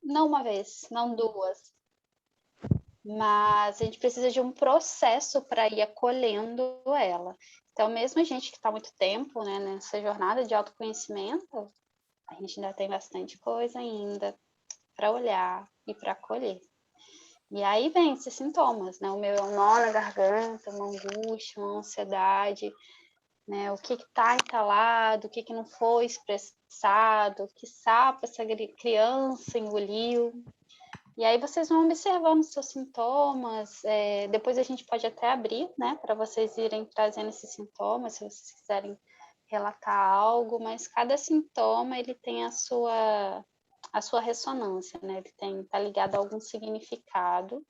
não uma vez, não duas, mas a gente precisa de um processo para ir acolhendo ela. Então, mesmo a gente que está há muito tempo, né, nessa jornada de autoconhecimento, a gente ainda tem bastante coisa ainda para olhar e para acolher. E aí vem esses sintomas, né? O meu é um nó na garganta, uma angústia, uma ansiedade, né? O que está entalado, o que não foi expressado, que sapo essa criança engoliu. E aí vocês vão observando os seus sintomas, depois a gente pode até abrir, né, para vocês irem trazendo esses sintomas, se vocês quiserem relatar algo, mas cada sintoma ele tem a sua ressonância, né? Ele tá ligado a algum significado.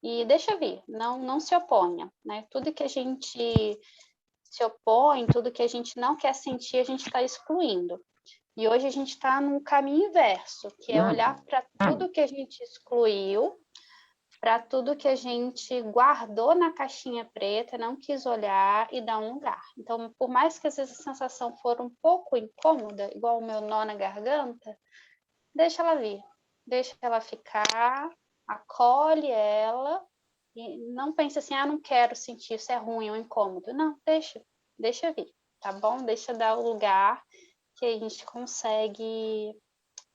E deixa vir, não se oponha, né? Tudo que a gente se opõe, tudo que a gente não quer sentir, a gente está excluindo. E hoje a gente está num caminho inverso, que é olhar para tudo que a gente excluiu, para tudo que a gente guardou na caixinha preta, não quis olhar e dar um lugar. Então, por mais que às vezes a sensação for um pouco incômoda, igual o meu nó na garganta, deixa ela vir, deixa ela ficar, acolhe ela e não pense assim, não quero sentir, isso é ruim, é um incômodo. Não, deixa vir, tá bom? Deixa dar o lugar que a gente consegue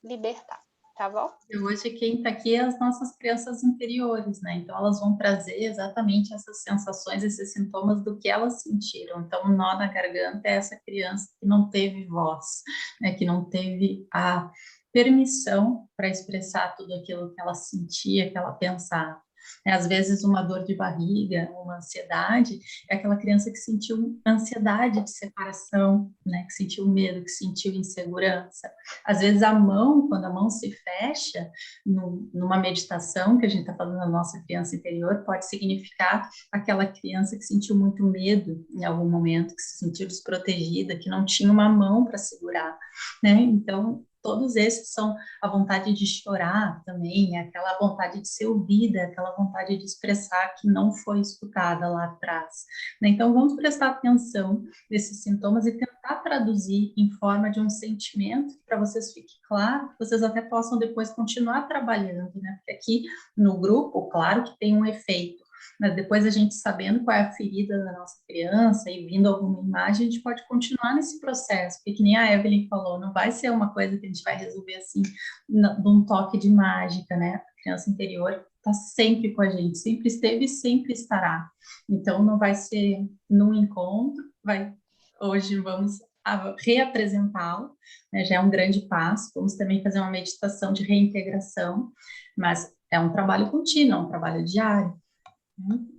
libertar, tá bom? E hoje quem está aqui é as nossas crianças interiores, né? Então elas vão trazer exatamente essas sensações, esses sintomas do que elas sentiram. Então o nó na garganta é essa criança que não teve voz, né? Que não teve a permissão para expressar tudo aquilo que ela sentia, que ela pensava. Às vezes uma dor de barriga, uma ansiedade, é aquela criança que sentiu ansiedade de separação, né? Que sentiu medo, que sentiu insegurança. Às vezes a mão, quando a mão se fecha, numa meditação que a gente está falando da nossa criança interior, pode significar aquela criança que sentiu muito medo em algum momento, que se sentiu desprotegida, que não tinha uma mão para segurar, né? Então, todos esses são a vontade de chorar também, aquela vontade de ser ouvida, aquela vontade de expressar que não foi escutada lá atrás, né? Então, vamos prestar atenção nesses sintomas e tentar traduzir em forma de um sentimento para vocês fique claro, que vocês até possam depois continuar trabalhando, né? Porque aqui no grupo, claro que tem um efeito, mas depois a gente sabendo qual é a ferida da nossa criança e vindo alguma imagem, a gente pode continuar nesse processo, porque que nem a Evelyn falou, não vai ser uma coisa que a gente vai resolver assim, num toque de mágica, né? A criança interior está sempre com a gente, sempre esteve e sempre estará. Então, não vai ser num encontro, hoje vamos reapresentá-lo, né? Já é um grande passo. Vamos também fazer uma meditação de reintegração, mas é um trabalho contínuo, é um trabalho diário.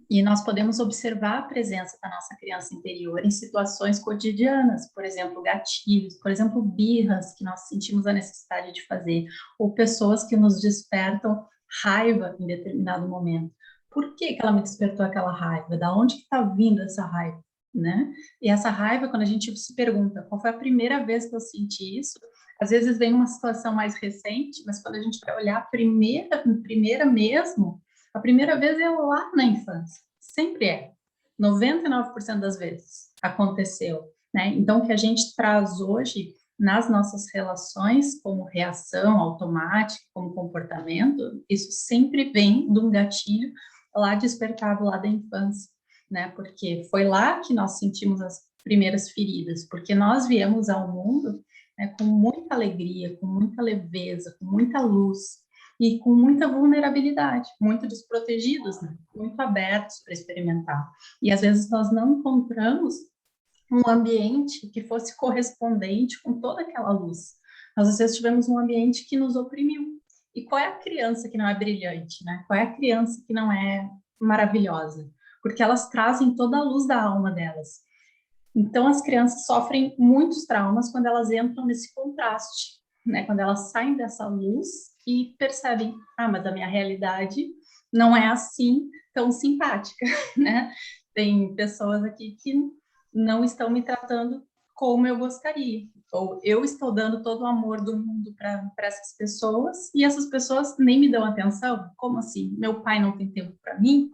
E nós podemos observar a presença da nossa criança interior em situações cotidianas, por exemplo, gatilhos, por exemplo, birras que nós sentimos a necessidade de fazer, ou pessoas que nos despertam raiva em determinado momento. Por que ela me despertou aquela raiva? Da onde que está vindo essa raiva? Né? E essa raiva, quando a gente se pergunta qual foi a primeira vez que eu senti isso, às vezes vem uma situação mais recente, mas quando a gente vai olhar a primeira mesmo, a primeira vez é lá na infância, sempre é. 99% das vezes aconteceu, né? Então, o que a gente traz hoje nas nossas relações como reação automática, como comportamento, isso sempre vem de um gatilho lá despertado lá da infância, né? Porque foi lá que nós sentimos as primeiras feridas, porque nós viemos ao mundo, né, com muita alegria, com muita leveza, com muita luz, e com muita vulnerabilidade, muito desprotegidos, né? Muito abertos para experimentar. E às vezes nós não encontramos um ambiente que fosse correspondente com toda aquela luz. Nós às vezes tivemos um ambiente que nos oprimiu. E qual é a criança que não é brilhante, né? Qual é a criança que não é maravilhosa? Porque elas trazem toda a luz da alma delas. Então, as crianças sofrem muitos traumas quando elas entram nesse contraste, né? Quando elas saem dessa luz e percebem, mas a minha realidade não é assim tão simpática, né? Tem pessoas aqui que não estão me tratando como eu gostaria, ou eu estou dando todo o amor do mundo para essas pessoas e essas pessoas nem me dão atenção. Como assim? Meu pai não tem tempo para mim?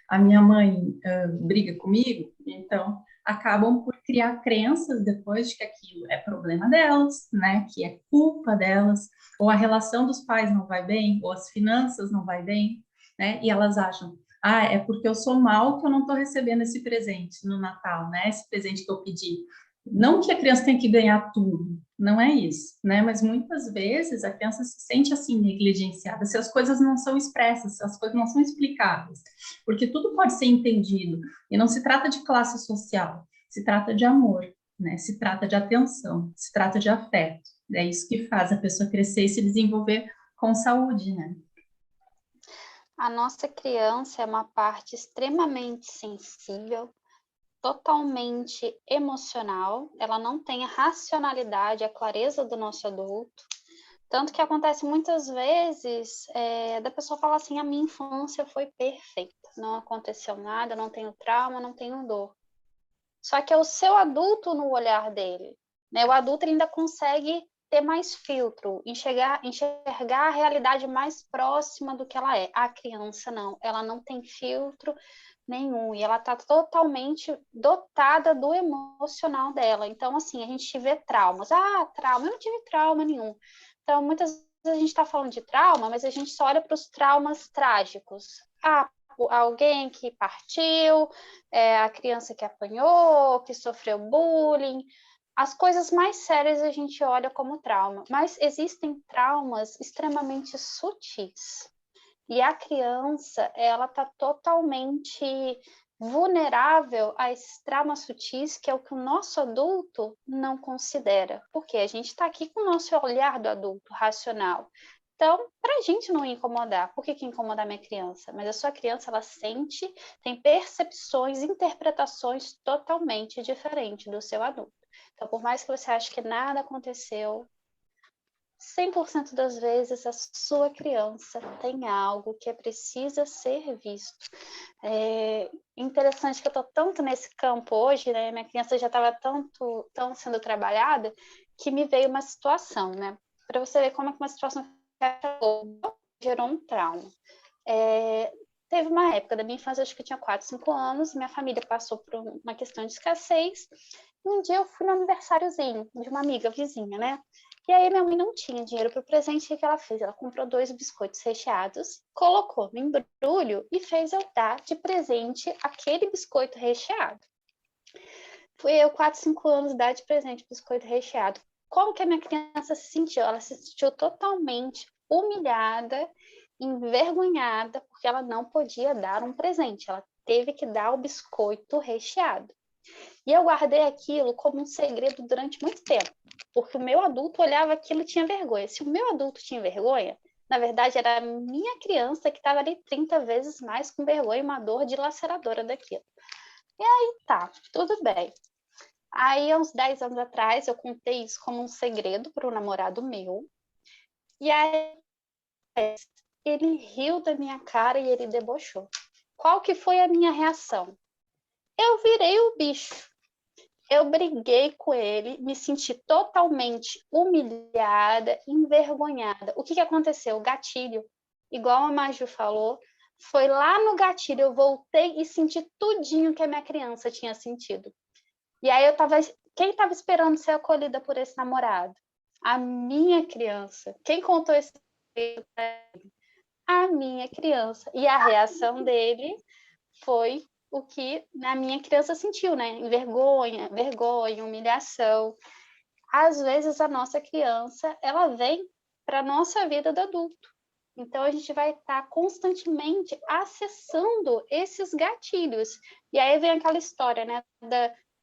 A minha mãe briga comigo? Então, acabam por criar crenças depois de que aquilo é problema delas, né? Que é culpa delas, ou a relação dos pais não vai bem, ou as finanças não vai bem, né? E elas acham, ah, é porque eu sou mal que eu não estou recebendo esse presente no Natal, né? Esse presente que eu pedi. Não que a criança tenha que ganhar tudo, não é isso, né? Mas muitas vezes a criança se sente assim negligenciada se as coisas não são expressas, se as coisas não são explicadas, porque tudo pode ser entendido e não se trata de classe social, se trata de amor, né? Se trata de atenção, se trata de afeto. É isso que faz a pessoa crescer e se desenvolver com saúde, né? A nossa criança é uma parte extremamente sensível, totalmente emocional, ela não tem a racionalidade, a clareza do nosso adulto. Tanto que acontece muitas vezes da pessoa falar assim, a minha infância foi perfeita, não aconteceu nada, não tenho trauma, não tenho dor. Só que é o seu adulto no olhar dele, né? O adulto ainda consegue ter mais filtro, enxergar a realidade mais próxima do que ela é. A criança não, ela não tem filtro nenhum e ela está totalmente dotada do emocional dela. Então, assim, a gente vê traumas. Ah, trauma, eu não tive trauma nenhum. Então, muitas vezes a gente está falando de trauma, mas a gente só olha para os traumas trágicos. Ah, alguém que partiu, a criança que apanhou, que sofreu bullying. As coisas mais sérias a gente olha como trauma, mas existem traumas extremamente sutis. E a criança, ela está totalmente vulnerável a esses traumas sutis, que é o que o nosso adulto não considera. Porque a gente está aqui com o nosso olhar do adulto racional. Então, para a gente não incomodar, por que incomodar minha criança? Mas a sua criança, ela sente, tem percepções, interpretações totalmente diferentes do seu adulto. Então, por mais que você ache que nada aconteceu, 100% das vezes a sua criança tem algo que precisa ser visto. É interessante que eu estou tanto nesse campo hoje, né? Minha criança já estava tão sendo trabalhada, que me veio uma situação, né? Para você ver como é que uma situação gerou um trauma. Teve uma época da minha infância, acho que eu tinha 4, 5 anos, minha família passou por uma questão de escassez, e um dia eu fui no aniversáriozinho de uma amiga vizinha, né? E aí minha mãe não tinha dinheiro para o presente, o que ela fez? Ela comprou 2 biscoitos recheados, colocou no embrulho e fez eu dar de presente aquele biscoito recheado. Fui eu, 4, 5 anos, dar de presente biscoito recheado. Como que a minha criança se sentiu? Ela se sentiu totalmente humilhada, envergonhada, porque ela não podia dar um presente. Ela teve que dar o biscoito recheado. E eu guardei aquilo como um segredo durante muito tempo, porque o meu adulto olhava aquilo e tinha vergonha. Se o meu adulto tinha vergonha, na verdade era a minha criança que estava ali 30 vezes mais com vergonha e uma dor dilaceradora daquilo. E aí tá, tudo bem. Aí, há uns 10 anos atrás, eu contei isso como um segredo para o namorado meu. E aí, ele riu da minha cara e ele debochou. Qual que foi a minha reação? Eu virei o bicho. Eu briguei com ele, me senti totalmente humilhada, envergonhada. O que aconteceu? O gatilho, igual a Maju falou, foi lá no gatilho. Eu voltei e senti tudinho que a minha criança tinha sentido. E aí quem estava esperando ser acolhida por esse namorado? A minha criança. Quem contou esse segredo para ele? A minha criança. E a reação dele foi o que a minha criança sentiu, né? Vergonha, humilhação. Às vezes a nossa criança, ela vem para a nossa vida do adulto. Então a gente vai estar constantemente acessando esses gatilhos. E aí vem aquela história, né,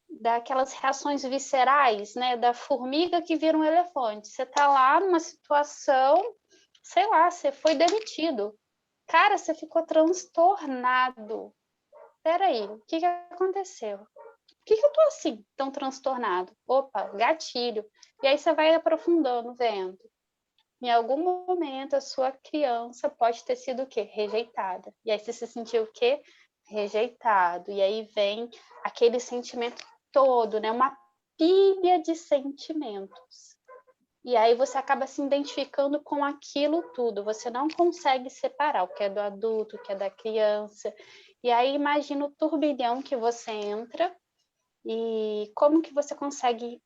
daquelas reações viscerais, né, da formiga que vira um elefante. Você está lá numa situação, sei lá, você foi demitido. Cara, você ficou transtornado. Peraí, o que aconteceu? Por que eu tô assim, tão transtornado? Opa, gatilho. E aí você vai aprofundando, vendo. Em algum momento a sua criança pode ter sido o quê? Rejeitada. E aí você se sentiu o quê? Rejeitado. E aí vem aquele sentimento todo, né? Uma pilha de sentimentos. E aí você acaba se identificando com aquilo tudo. Você não consegue separar o que é do adulto, o que é da criança. E aí imagina o turbilhão que você entra E como que você consegue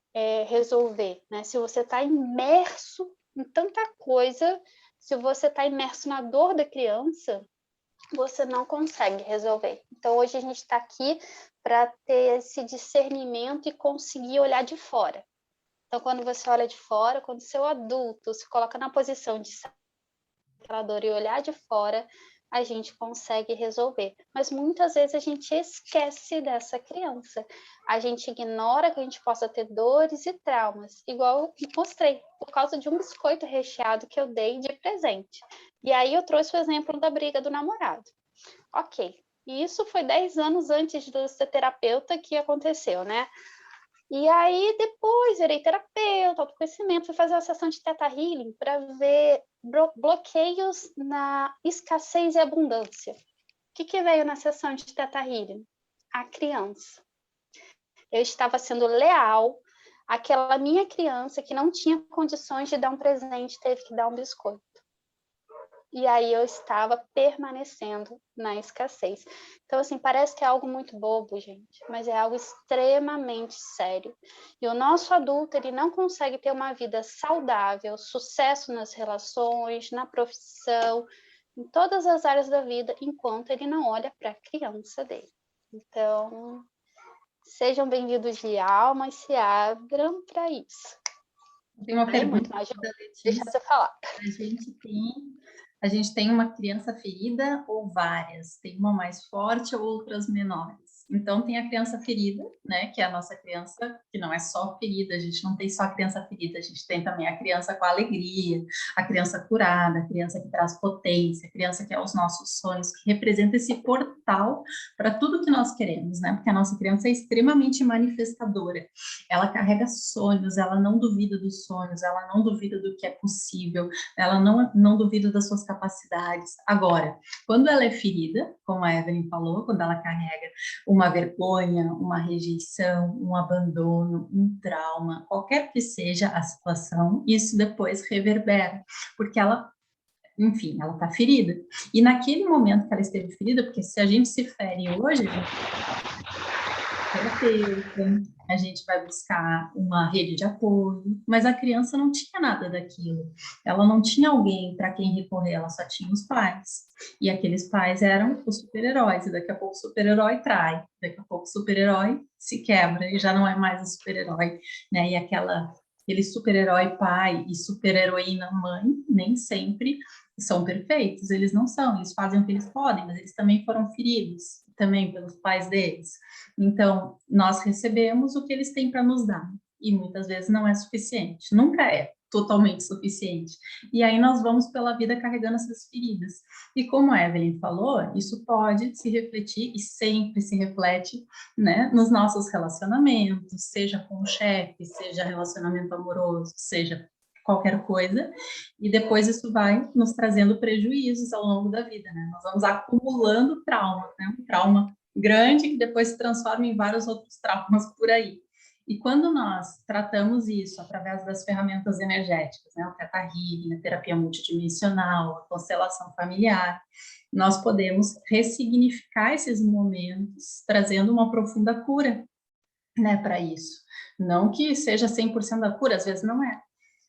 resolver, né? Se você está imerso em tanta coisa, se você está imerso na dor da criança, você não consegue resolver. Então, hoje a gente está aqui para ter esse discernimento e conseguir olhar de fora. Então, quando você olha de fora, quando seu adulto se coloca na posição de aquela dor e olhar de fora, a gente consegue resolver. Mas muitas vezes a gente esquece dessa criança. A gente ignora que a gente possa ter dores e traumas, igual eu mostrei, por causa de um biscoito recheado que eu dei de presente. E aí eu trouxe o exemplo da briga do namorado. Ok, e isso foi 10 anos antes de eu ser terapeuta que aconteceu, né? E aí, depois, virei terapeuta, autoconhecimento, fui fazer uma sessão de Theta Healing para ver bloqueios na escassez e abundância. O que veio na sessão de Theta Healing? A criança. Eu estava sendo leal àquela minha criança que não tinha condições de dar um presente, teve que dar um biscoito. E aí eu estava permanecendo na escassez. Então, assim, parece que é algo muito bobo, gente, mas é algo extremamente sério. E o nosso adulto, ele não consegue ter uma vida saudável, sucesso nas relações, na profissão, em todas as áreas da vida, enquanto ele não olha para a criança dele. Então, sejam bem-vindos de alma e se abram para isso. Tem uma pergunta muito, mas da deixa Letícia. você falar. A gente tem uma criança ferida ou várias? Tem uma mais forte ou outras menores? Então, tem a criança ferida, né? Que é a nossa criança, que não é só ferida, a gente não tem só a criança ferida, a gente tem também a criança com alegria, a criança curada, a criança que traz potência, a criança que é os nossos sonhos, que representa esse portal para tudo que nós queremos, né? Porque a nossa criança é extremamente manifestadora. Ela carrega sonhos, ela não duvida dos sonhos, ela não duvida do que é possível, ela não duvida das suas capacidades. Agora, quando ela é ferida, como a Evelyn falou, quando ela carrega uma vergonha, uma rejeição, um abandono, um trauma, qualquer que seja a situação, isso depois reverbera, porque ela, enfim, ela está ferida. E naquele momento que ela esteve ferida, porque se a gente se fere hoje, terapeuta, a gente vai buscar uma rede de apoio, mas a criança não tinha nada daquilo. Ela não tinha alguém para quem recorrer, ela só tinha os pais. E aqueles pais eram os super-heróis, e daqui a pouco o super-herói trai, daqui a pouco o super-herói se quebra e já não é mais o super-herói, né? E aquele super-herói pai e super-heroína mãe nem sempre são perfeitos, eles não são, eles fazem o que eles podem, mas eles também foram feridos, também pelos pais deles. Então, nós recebemos o que eles têm para nos dar, e muitas vezes não é suficiente, nunca é totalmente suficiente. E aí nós vamos pela vida carregando essas feridas. E como a Evelyn falou, isso pode se refletir e sempre se reflete, né, nos nossos relacionamentos, seja com o chefe, seja relacionamento amoroso, seja qualquer coisa, e depois isso vai nos trazendo prejuízos ao longo da vida, né? Nós vamos acumulando trauma, né? Um trauma grande que depois se transforma em vários outros traumas por aí. E quando nós tratamos isso através das ferramentas energéticas, né, o Theta Healing, a terapia multidimensional, a constelação familiar, nós podemos ressignificar esses momentos, trazendo uma profunda cura, né, para isso. Não que seja 100% da cura, às vezes não é,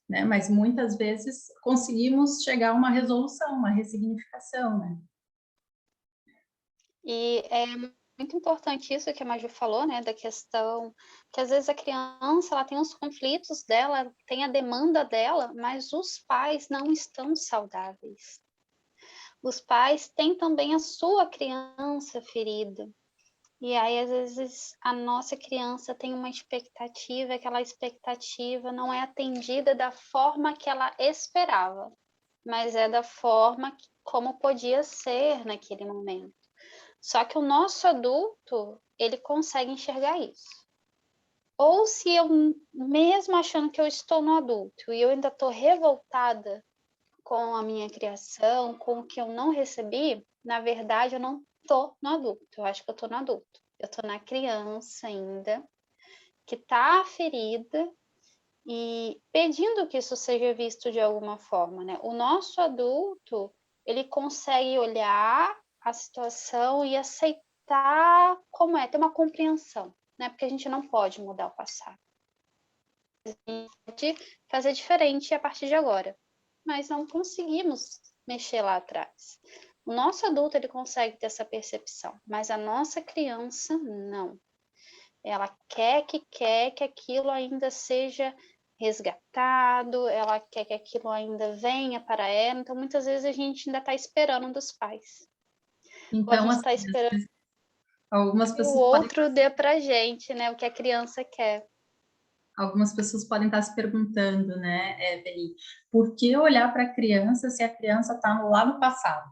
né, mas muitas vezes conseguimos chegar a uma resolução, uma ressignificação, né. E é muito importante isso que a Maju falou, né, da questão que às vezes a criança ela tem os conflitos dela, tem a demanda dela, mas os pais não estão saudáveis. Os pais têm também a sua criança ferida. E aí, às vezes, a nossa criança tem uma expectativa, aquela expectativa não é atendida da forma que ela esperava, mas é da forma como podia ser naquele momento. Só que o nosso adulto, ele consegue enxergar isso. Ou se eu, mesmo achando que eu estou no adulto e eu ainda estou revoltada com a minha criação, com o que eu não recebi, na verdade eu não estou no adulto, eu acho que eu estou no adulto. Eu estou na criança ainda, que está ferida e pedindo que isso seja visto de alguma forma, né? O nosso adulto, ele consegue olhar a situação e aceitar como é, ter uma compreensão, não é porque a gente não pode mudar o passado. A gente pode fazer diferente a partir de agora, mas não conseguimos mexer lá atrás. O nosso adulto, ele consegue ter essa percepção, mas a nossa criança, não. Ela quer que aquilo ainda seja resgatado, ela quer que aquilo ainda venha para ela, então muitas vezes a gente ainda está esperando dos pais. Ou a Então, gente assim, está esperando algumas que o pessoas podem outro dê para a gente, né? O que a criança quer. Algumas pessoas podem estar se perguntando, né, Evelyn, por que olhar para a criança se a criança está lá no passado?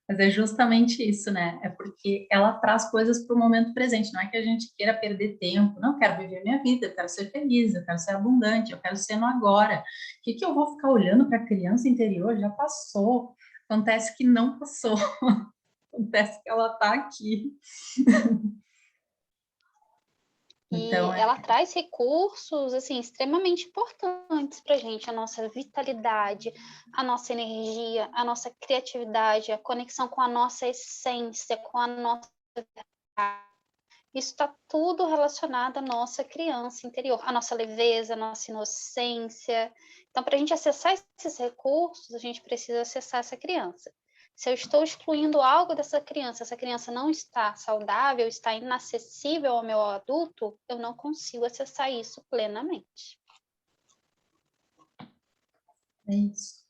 Mas é justamente isso, né? É porque ela traz coisas para o momento presente. Não é que a gente queira perder tempo. Não, eu quero viver minha vida, eu quero ser feliz, eu quero ser abundante, eu quero ser no agora. O que eu vou ficar olhando para a criança interior? Já passou. Acontece que não passou. Acontece que ela está aqui. E Então, ela traz recursos, assim, extremamente importantes para a gente, a nossa vitalidade, a nossa energia, a nossa criatividade, a conexão com a nossa essência, com a nossa... Isso está tudo relacionado à nossa criança interior, à nossa leveza, à nossa inocência. Então, para a gente acessar esses recursos, a gente precisa acessar essa criança. Se eu estou excluindo algo dessa criança, essa criança não está saudável, está inacessível ao meu adulto, eu não consigo acessar isso plenamente. é isso.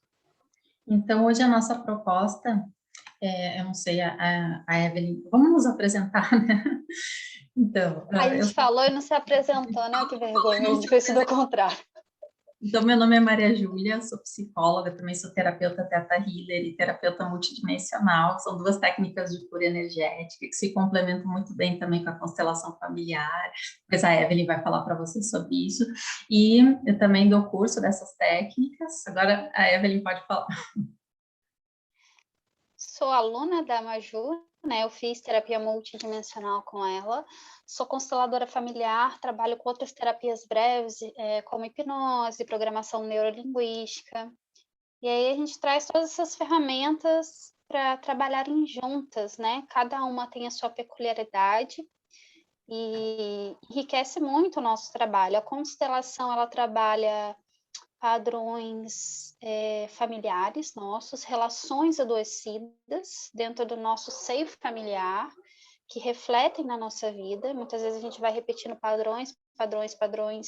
Então, hoje a nossa proposta, eu não sei, a Evelyn, vamos nos apresentar, né? Então, A eu gente falou e não se apresentou, né? Que vergonha, a gente fez tudo ao contrário. Então, meu nome é Maria Júlia, sou psicóloga, também sou terapeuta Theta Healer e terapeuta multidimensional. São duas técnicas de cura energética que se complementam muito bem também com a constelação familiar. Depois a Evelyn vai falar para vocês sobre isso. E eu também dou curso dessas técnicas. Agora a Evelyn pode falar. Sou aluna da Maju, né? Eu fiz terapia multidimensional com ela. Sou consteladora familiar, trabalho com outras terapias breves, como hipnose, programação neurolinguística. E aí a gente traz todas essas ferramentas para trabalharem juntas, né? Cada uma tem a sua peculiaridade e enriquece muito o nosso trabalho. A constelação, ela trabalha padrões familiares nossos, relações adoecidas dentro do nosso seio familiar, que refletem na nossa vida. Muitas vezes a gente vai repetindo padrões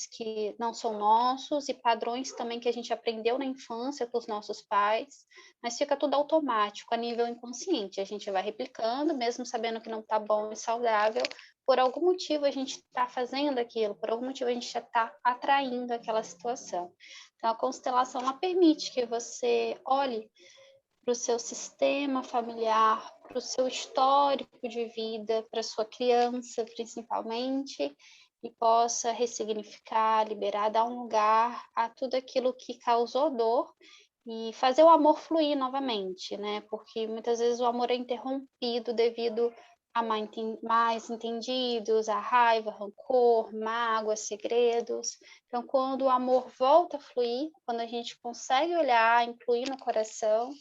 que não são nossos e padrões também que a gente aprendeu na infância com os nossos pais, mas fica tudo automático, a nível inconsciente. A gente vai replicando, mesmo sabendo que não está bom e saudável, por algum motivo a gente está fazendo aquilo, por algum motivo a gente já está atraindo aquela situação. Então, a constelação ela permite que você olhe para o seu sistema familiar, para o seu histórico de vida, para a sua criança, principalmente, e possa ressignificar, liberar, dar um lugar a tudo aquilo que causou dor e fazer o amor fluir novamente, né? Porque muitas vezes o amor é interrompido devido a mais entendidos, a raiva, rancor, mágoa, segredos. Então, quando o amor volta a fluir, quando a gente consegue olhar, incluir no coração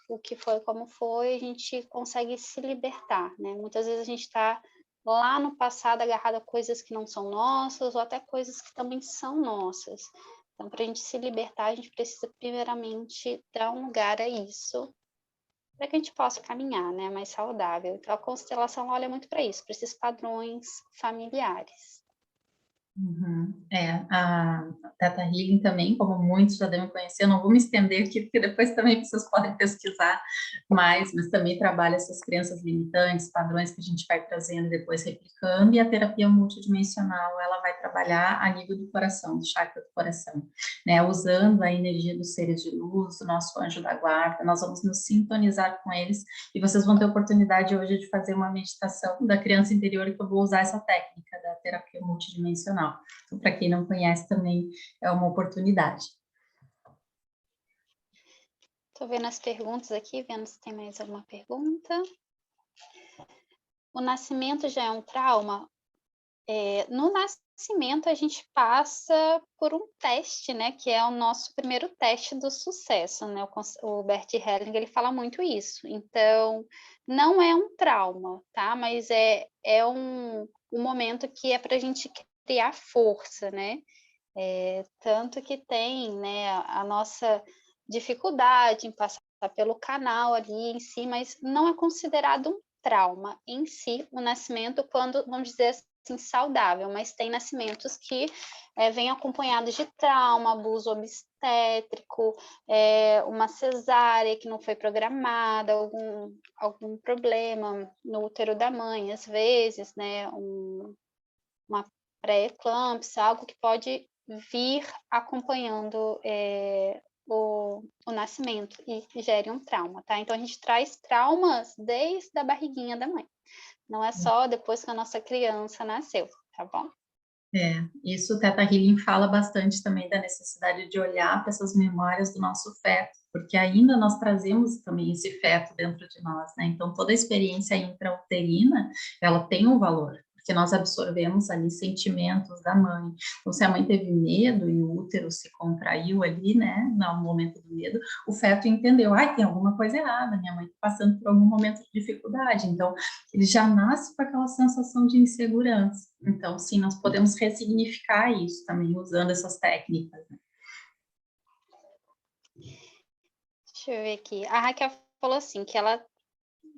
o que foi, como foi, a gente consegue se libertar, né? Muitas vezes a gente está lá no passado agarrado a coisas que não são nossas ou até coisas que também são nossas. Então, para a gente se libertar, a gente precisa primeiramente dar um lugar a isso, para que a gente possa caminhar, né, mais saudável. Então, a constelação olha muito para isso, para esses padrões familiares. Uhum. A Theta Healing também, como muitos já devem conhecer, eu não vou me estender aqui, porque depois também vocês podem pesquisar mais, mas também trabalha essas crenças limitantes, padrões que a gente vai trazendo e depois replicando, e a terapia multidimensional, ela vai trabalhar a nível do coração, do chakra do coração, né, usando a energia dos seres de luz, do nosso anjo da guarda, nós vamos nos sintonizar com eles, e vocês vão ter oportunidade hoje de fazer uma meditação da criança interior, que eu vou usar essa técnica da terapia multidimensional. Então, para quem não conhece, também é uma oportunidade. Estou vendo as perguntas aqui, vendo se tem mais alguma pergunta. O nascimento já é um trauma? No nascimento, nascimento, a gente passa por um teste, né, que é o nosso primeiro teste do sucesso, né, o Bert Hellinger, ele fala muito isso. Então, não é um trauma, tá, mas é um momento que é para a gente criar força, né, tanto que tem, né, a nossa dificuldade em passar pelo canal ali em si, mas não é considerado um trauma em si o nascimento quando, vamos dizer assim, saudável, mas tem nascimentos que vêm acompanhados de trauma, abuso obstétrico, uma cesárea que não foi programada, algum problema no útero da mãe, às vezes, né, uma pré-eclâmpsia, algo que pode vir acompanhando o nascimento e gere um trauma, tá? Então, a gente traz traumas desde a barriguinha da mãe. Não é só depois que a nossa criança nasceu, tá bom? Isso o Teta Healing fala bastante também da necessidade de olhar para essas memórias do nosso feto, porque ainda nós trazemos também esse feto dentro de nós, né? Então, toda a experiência intrauterina, ela tem um valor, porque nós absorvemos ali sentimentos da mãe. Então, se a mãe teve medo e o útero se contraiu ali, né, no momento do medo, o feto entendeu, ai, tem alguma coisa errada, minha mãe está passando por algum momento de dificuldade. Então, ele já nasce com aquela sensação de insegurança. Então, sim, nós podemos ressignificar isso também usando essas técnicas, né? Deixa eu ver aqui. A Raquel falou assim, que ela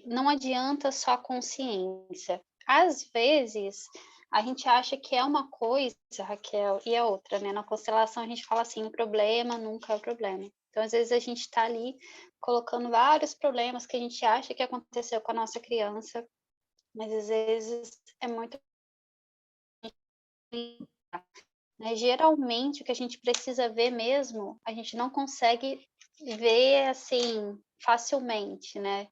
não adianta só a consciência. Às vezes, a gente acha que é uma coisa, Raquel, e é outra, né? Na constelação a gente fala assim, o problema nunca é o problema. Então, às vezes a gente está ali colocando vários problemas que a gente acha que aconteceu com a nossa criança, mas às vezes é muito... Né? Geralmente, o que a gente precisa ver mesmo, a gente não consegue ver, assim, facilmente, né?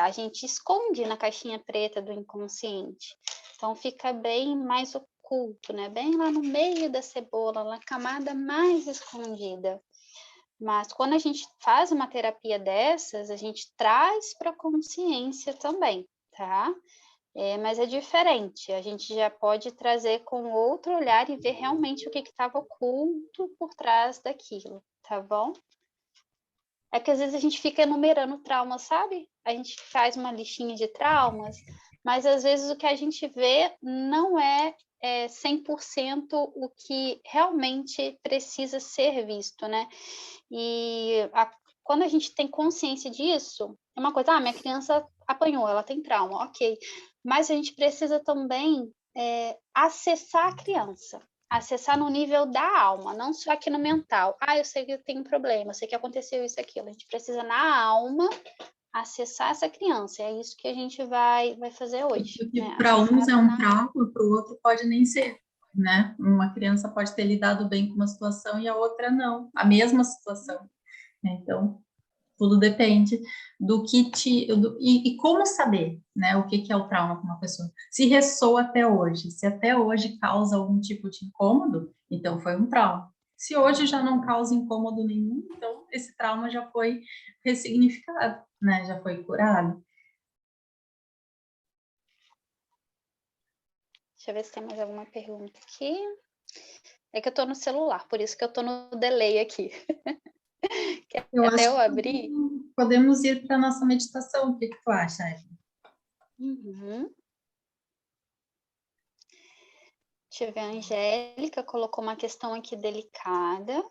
A gente esconde na caixinha preta do inconsciente. Então, fica bem mais oculto, né? Bem lá no meio da cebola, na camada mais escondida. Mas quando a gente faz uma terapia dessas, a gente traz para a consciência também, tá? Mas é diferente, a gente já pode trazer com outro olhar e ver realmente o que estava oculto por trás daquilo, tá bom? É que às vezes a gente fica enumerando traumas, sabe? A gente faz uma listinha de traumas, mas às vezes o que a gente vê não é 100% o que realmente precisa ser visto, né? Quando a gente tem consciência disso, é uma coisa, minha criança apanhou, ela tem trauma, ok. Mas a gente precisa também acessar a criança, acessar no nível da alma, não só aqui no mental. Eu sei que eu tenho um problema, eu sei que aconteceu isso, aquilo. A gente precisa, na alma, acessar essa criança. É isso que a gente vai fazer hoje. Porque Né? para uns é um Na... trauma, para o outro pode nem ser, né? Uma criança pode ter lidado bem com uma situação e a outra não, a mesma situação. Então, tudo depende do que e como saber, né, o que é o trauma para uma pessoa. Se ressoa até hoje, se até hoje causa algum tipo de incômodo, então foi um trauma. Se hoje já não causa incômodo nenhum, então esse trauma já foi ressignificado, né, já foi curado. Deixa eu ver se tem mais alguma pergunta aqui. É que eu estou no celular, por isso que eu estou no delay aqui. Eu Até acho eu que abrir. podemos ir para a nossa meditação. O que tu acha, Evelyn? Uhum. Deixa eu ver, a Angélica colocou uma questão aqui delicada.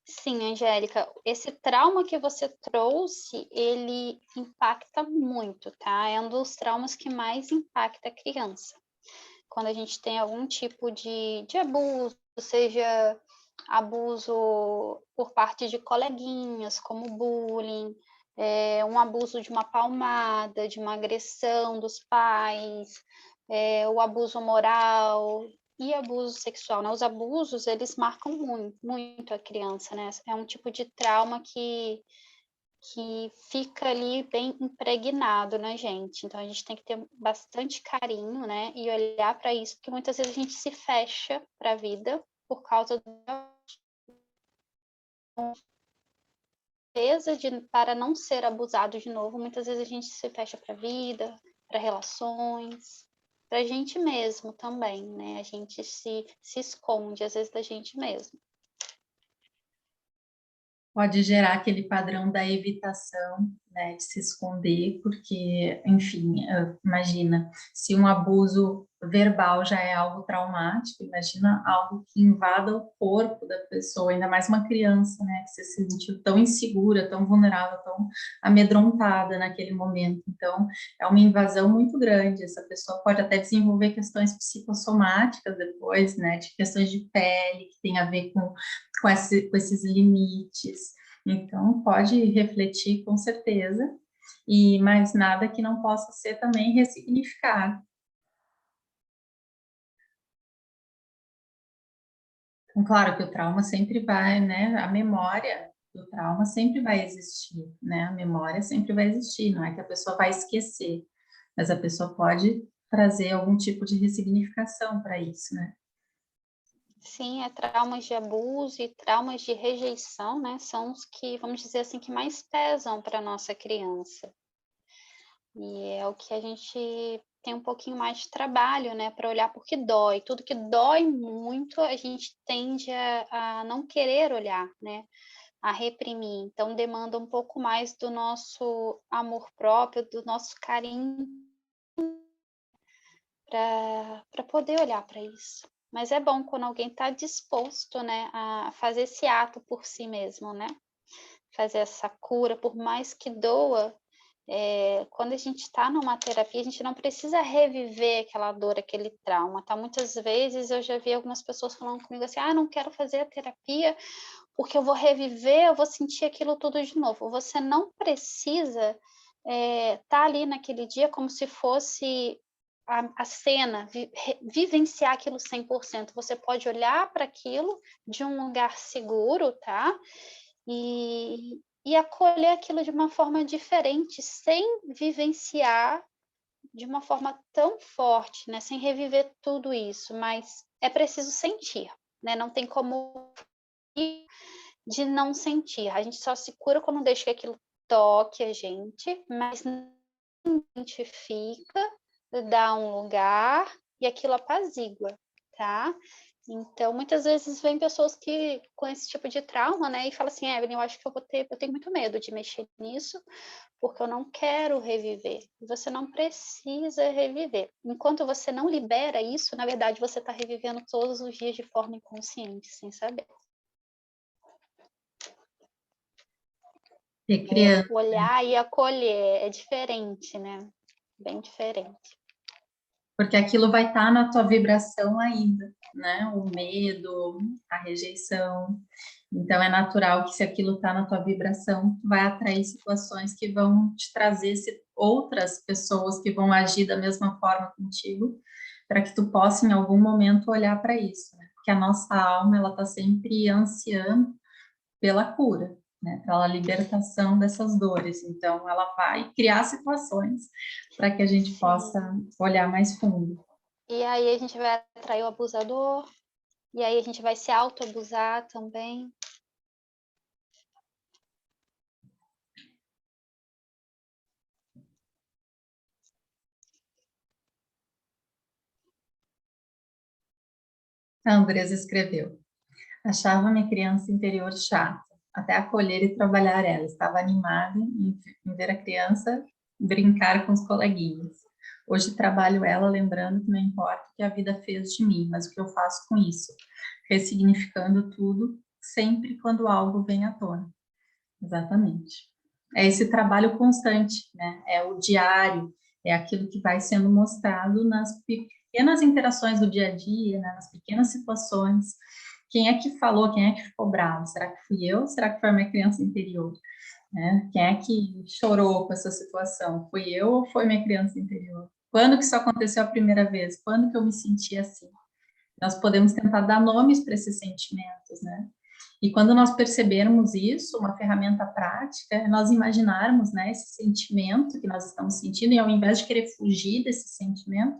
Sim, Angélica, esse trauma que você trouxe, ele impacta muito, tá? É um dos traumas que mais impacta a criança. Quando a gente tem algum tipo de abuso, seja abuso por parte de coleguinhas, como bullying, um abuso de uma palmada, de uma agressão dos pais, o abuso moral e abuso sexual, né? Os abusos, eles marcam muito, muito a criança, né? É um tipo de trauma que fica ali bem impregnado na gente. Então, a gente tem que ter bastante carinho, né? E olhar para isso, porque muitas vezes a gente se fecha para a vida por causa da certeza para não ser abusado de novo. Muitas vezes a gente se fecha para a vida, para relações. para a gente mesmo também, né? A gente se esconde, às vezes, da gente mesmo. Pode gerar aquele padrão da evitação, né, de se esconder, porque, enfim, imagina, se um abuso verbal já é algo traumático, imagina algo que invada o corpo da pessoa, ainda mais uma criança, né, que se sentiu tão insegura, tão vulnerável, tão amedrontada naquele momento. Então, é uma invasão muito grande. Essa pessoa pode até desenvolver questões psicossomáticas depois, né, de questões de pele, que tem a ver com esses limites. Então, pode refletir com certeza, e mais nada que não possa ser também ressignificado. Então, claro que o trauma sempre vai, né? A memória do trauma sempre vai existir, né? A memória sempre vai existir, não é que a pessoa vai esquecer, mas a pessoa pode trazer algum tipo de ressignificação para isso, né? Sim, traumas de abuso e traumas de rejeição, né? São os que, vamos dizer assim, que mais pesam para a nossa criança. E é o que a gente tem um pouquinho mais de trabalho, né, para olhar, porque dói. Tudo que dói muito, a gente tende a não querer olhar, né, a reprimir. Então, demanda um pouco mais do nosso amor próprio, do nosso carinho para poder olhar para isso. Mas é bom quando alguém está disposto, né, a fazer esse ato por si mesmo, né? Fazer essa cura, por mais que doa, quando a gente está numa terapia, a gente não precisa reviver aquela dor, aquele trauma, tá? Muitas vezes eu já vi algumas pessoas falando comigo assim, não quero fazer a terapia porque eu vou reviver, eu vou sentir aquilo tudo de novo. Você não precisa tá ali naquele dia como se fosse a cena, vivenciar aquilo 100%. Você pode olhar para aquilo de um lugar seguro, tá? E acolher aquilo de uma forma diferente, sem vivenciar de uma forma tão forte, né? Sem reviver tudo isso, mas é preciso sentir, né? Não tem como ir de não sentir. A gente só se cura quando deixa que aquilo toque a gente, mas não identifica, dá um lugar e aquilo apazigua, tá? Então, muitas vezes vem pessoas que com esse tipo de trauma, né, e fala assim, Evelyn, eu acho que eu tenho muito medo de mexer nisso, porque eu não quero reviver. Você não precisa reviver. Enquanto você não libera isso, na verdade, você está revivendo todos os dias de forma inconsciente, sem saber. Criança. Olhar e acolher é diferente, né? Bem diferente. Porque aquilo vai estar na tua vibração ainda, né? O medo, a rejeição. Então, é natural que se aquilo está na tua vibração, vai atrair situações que vão te trazer outras pessoas que vão agir da mesma forma contigo, para que tu possa, em algum momento, olhar para isso, né? Porque a nossa alma, ela está sempre ansiando pela cura, né? Pela libertação dessas dores. Então, ela vai criar situações para que a gente Sim. possa olhar mais fundo. E aí a gente vai atrair o abusador, e aí a gente vai se autoabusar também. A Andresa escreveu: achava minha criança interior chata, até acolher e trabalhar ela. Estava animada em ver a criança brincar com os coleguinhas. Hoje trabalho ela lembrando que não importa o que a vida fez de mim, mas o que eu faço com isso, ressignificando tudo sempre quando algo vem à tona. Exatamente. É esse trabalho constante, né? É o diário, é aquilo que vai sendo mostrado nas pequenas interações do dia a dia, né? Nas pequenas situações. Quem é que falou? Quem é que ficou bravo? Será que fui eu? Será que foi a minha criança interior? Né? Quem é que chorou com essa situação? Fui eu ou foi minha criança interior? Quando que isso aconteceu a primeira vez? Quando que eu me senti assim? Nós podemos tentar dar nomes para esses sentimentos, né? E quando nós percebermos isso, uma ferramenta prática, é nós imaginarmos, né, esse sentimento que nós estamos sentindo e ao invés de querer fugir desse sentimento,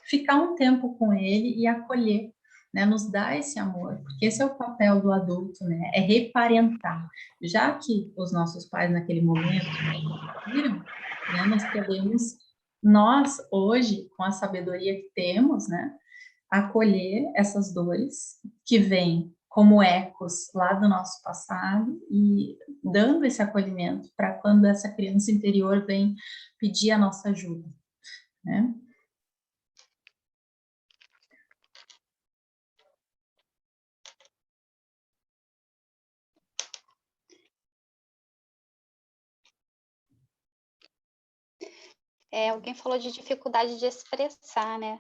ficar um tempo com ele e acolher, né, nos dar esse amor, porque esse é o papel do adulto, né, é reparentar. Já que os nossos pais naquele momento viram, né, nós podemos nós, hoje, com a sabedoria que temos, né, acolher essas dores que vêm como ecos lá do nosso passado e dando esse acolhimento para quando essa criança interior vem pedir a nossa ajuda, né? Alguém falou de dificuldade de expressar, né?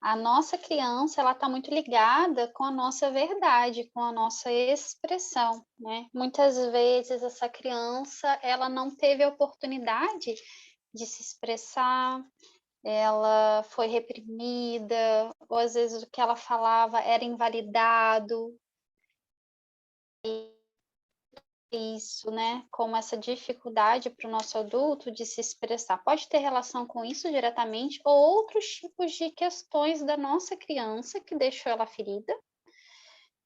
A nossa criança, ela está muito ligada com a nossa verdade, com a nossa expressão, né? Muitas vezes essa criança, ela não teve a oportunidade de se expressar, ela foi reprimida, ou às vezes o que ela falava era invalidado. Isso, né? Como essa dificuldade para o nosso adulto de se expressar. Pode ter relação com isso diretamente, ou outros tipos de questões da nossa criança que deixou ela ferida.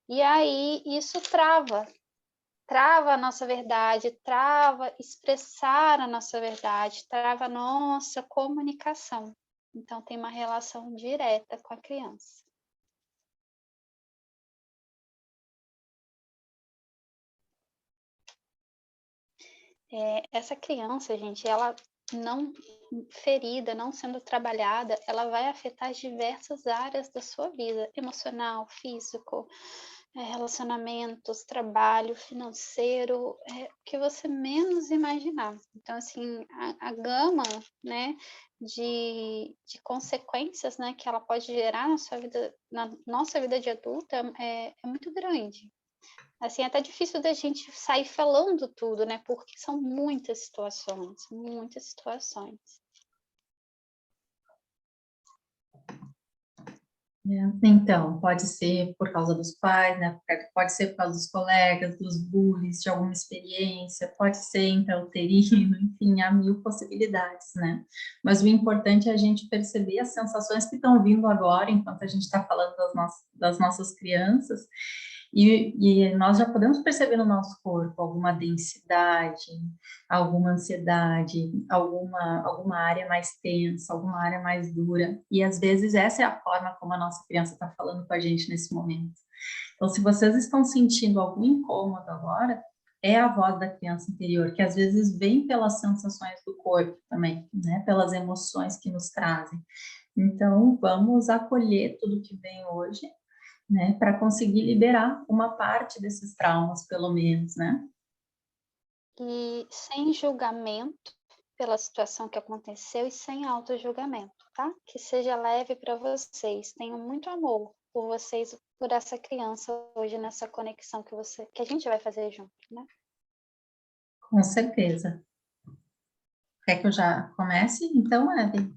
E aí isso trava a nossa verdade, trava expressar a nossa verdade, trava a nossa comunicação. Então tem uma relação direta com a criança. Essa criança, gente, ela não ferida, não sendo trabalhada, ela vai afetar diversas áreas da sua vida, emocional, físico, relacionamentos, trabalho, financeiro, o que você menos imaginar. Então, assim, a gama, né, de consequências, né, que ela pode gerar na sua vida, na nossa vida de adulta, é muito grande. Assim, é até difícil da gente sair falando tudo, né? Porque são muitas situações, muitas situações. Então, pode ser por causa dos pais, né? Pode ser por causa dos colegas, dos bullies, de alguma experiência, pode ser intrauterino, enfim, há mil possibilidades, né? Mas o importante é a gente perceber as sensações que estão vindo agora, enquanto a gente está falando das nossas crianças, e nós já podemos perceber no nosso corpo alguma densidade, alguma ansiedade, alguma área mais tensa, alguma área mais dura. E às vezes essa é a forma como a nossa criança está falando com a gente nesse momento. Então, se vocês estão sentindo algum incômodo agora, é a voz da criança interior, que às vezes vem pelas sensações do corpo também, né? Pelas emoções que nos trazem. Então, vamos acolher tudo que vem hoje, né? Para conseguir liberar uma parte desses traumas, pelo menos, né? E sem julgamento pela situação que aconteceu e sem auto-julgamento, tá? Que seja leve para vocês. Tenham muito amor por vocês, por essa criança hoje nessa conexão que a gente vai fazer junto, né? Com certeza. Quer que eu já comece? Então, Eve.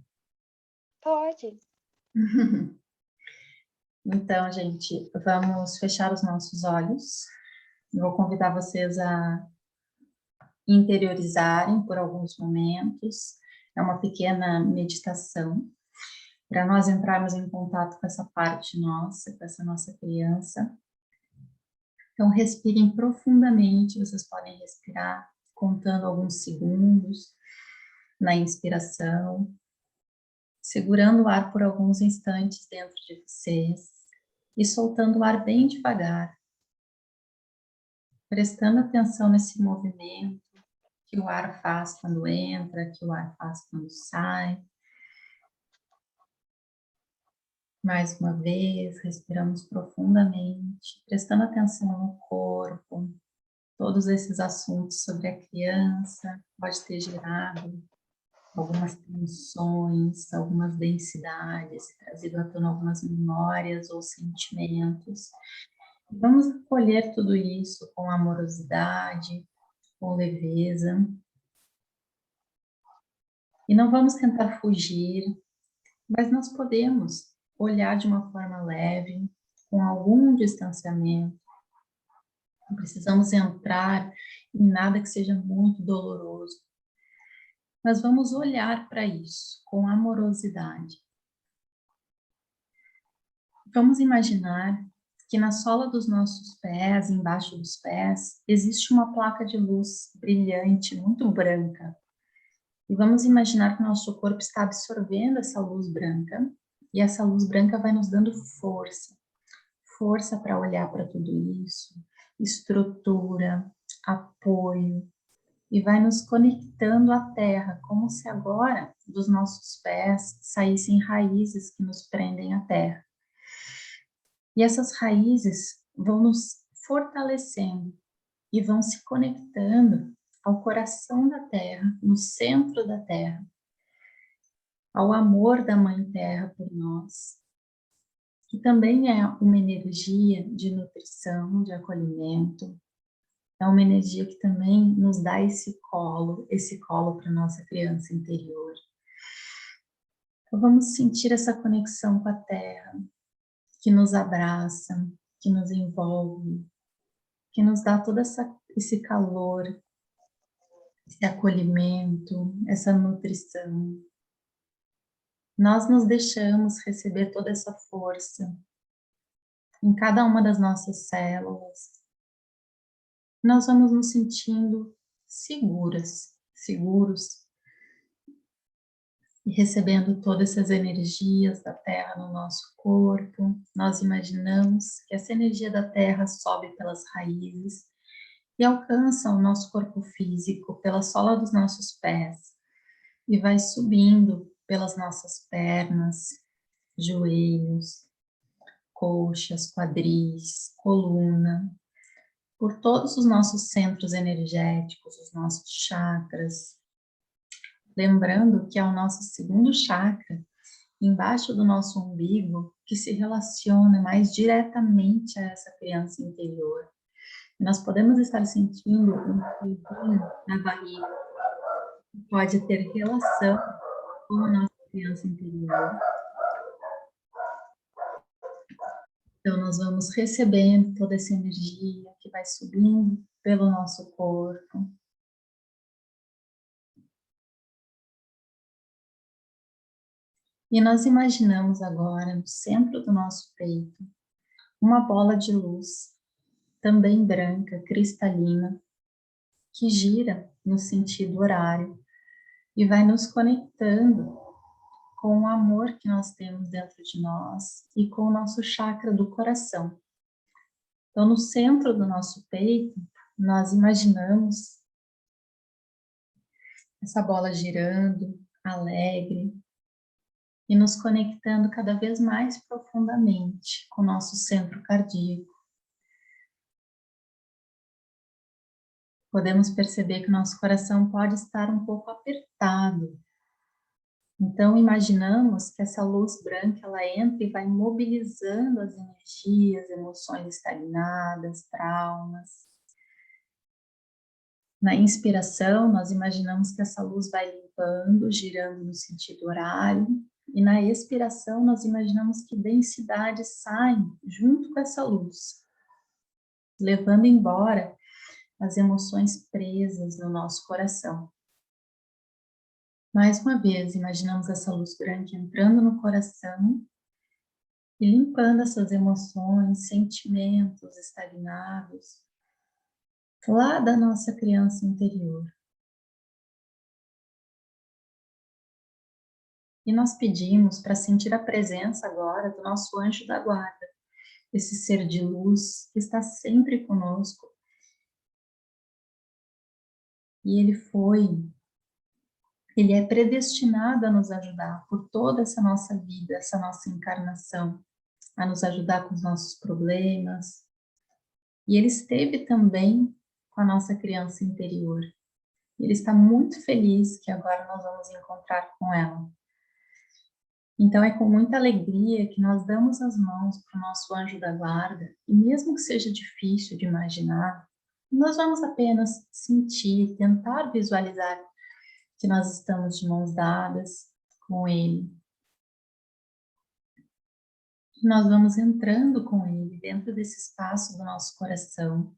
Pode. Então, gente, vamos fechar os nossos olhos. Eu vou convidar vocês a interiorizarem por alguns momentos. É uma pequena meditação para nós entrarmos em contato com essa parte nossa, com essa nossa criança. Então, respirem profundamente. Vocês podem respirar contando alguns segundos na inspiração, segurando o ar por alguns instantes dentro de vocês e soltando o ar bem devagar, prestando atenção nesse movimento que o ar faz quando entra, que o ar faz quando sai. Mais uma vez, respiramos profundamente, prestando atenção no corpo. Todos esses assuntos sobre a criança pode ter gerado algumas tensões, algumas densidades, trazido à tona algumas memórias ou sentimentos. Vamos acolher tudo isso com amorosidade, com leveza. E não vamos tentar fugir, mas nós podemos olhar de uma forma leve, com algum distanciamento. Não precisamos entrar em nada que seja muito doloroso. Mas vamos olhar para isso com amorosidade. Vamos imaginar que na sola dos nossos pés, embaixo dos pés, existe uma placa de luz brilhante, muito branca. E vamos imaginar que o nosso corpo está absorvendo essa luz branca, e essa luz branca vai nos dando força. Força para olhar para tudo isso, estrutura, apoio, e vai nos conectando à terra, como se agora dos nossos pés saíssem raízes que nos prendem à terra. E essas raízes vão nos fortalecendo e vão se conectando ao coração da terra, no centro da terra, ao amor da Mãe Terra por nós, que também é uma energia de nutrição, de acolhimento, é uma energia que também nos dá esse colo para a nossa criança interior. Então vamos sentir essa conexão com a terra, que nos abraça, que nos envolve, que nos dá todo esse calor, esse acolhimento, essa nutrição. Nós nos deixamos receber toda essa força em cada uma das nossas células. Nós vamos nos sentindo seguras, seguros, e recebendo todas essas energias da Terra no nosso corpo. Nós imaginamos que essa energia da Terra sobe pelas raízes e alcança o nosso corpo físico pela sola dos nossos pés e vai subindo pelas nossas pernas, joelhos, coxas, quadris, coluna, por todos os nossos centros energéticos, os nossos chakras. Lembrando que é o nosso segundo chakra, embaixo do nosso umbigo, que se relaciona mais diretamente a essa criança interior. Nós podemos estar sentindo um friozinho na barriga, que pode ter relação com a nossa criança interior. Então, nós vamos recebendo toda essa energia que vai subindo pelo nosso corpo. E nós imaginamos agora, no centro do nosso peito, uma bola de luz, também branca, cristalina, que gira no sentido horário e vai nos conectando com o amor que nós temos dentro de nós e com o nosso chakra do coração. Então, no centro do nosso peito, nós imaginamos essa bola girando, alegre, e nos conectando cada vez mais profundamente com o nosso centro cardíaco. Podemos perceber que o nosso coração pode estar um pouco apertado. Então, imaginamos que essa luz branca, ela entra e vai mobilizando as energias, emoções estagnadas, traumas. Na inspiração, nós imaginamos que essa luz vai limpando, girando no sentido horário. E na expiração, nós imaginamos que densidades saem junto com essa luz, levando embora as emoções presas no nosso coração. Mais uma vez, imaginamos essa luz branca entrando no coração e limpando essas emoções, sentimentos estagnados lá da nossa criança interior. E nós pedimos para sentir a presença agora do nosso anjo da guarda, esse ser de luz que está sempre conosco. E ele é predestinado a nos ajudar por toda essa nossa vida, essa nossa encarnação, a nos ajudar com os nossos problemas. E ele esteve também com a nossa criança interior. Ele está muito feliz que agora nós vamos encontrar com ela. Então é com muita alegria que nós damos as mãos para o nosso anjo da guarda, e mesmo que seja difícil de imaginar, nós vamos apenas sentir, tentar visualizar que nós estamos de mãos dadas com ele. E nós vamos entrando com ele dentro desse espaço do nosso coração.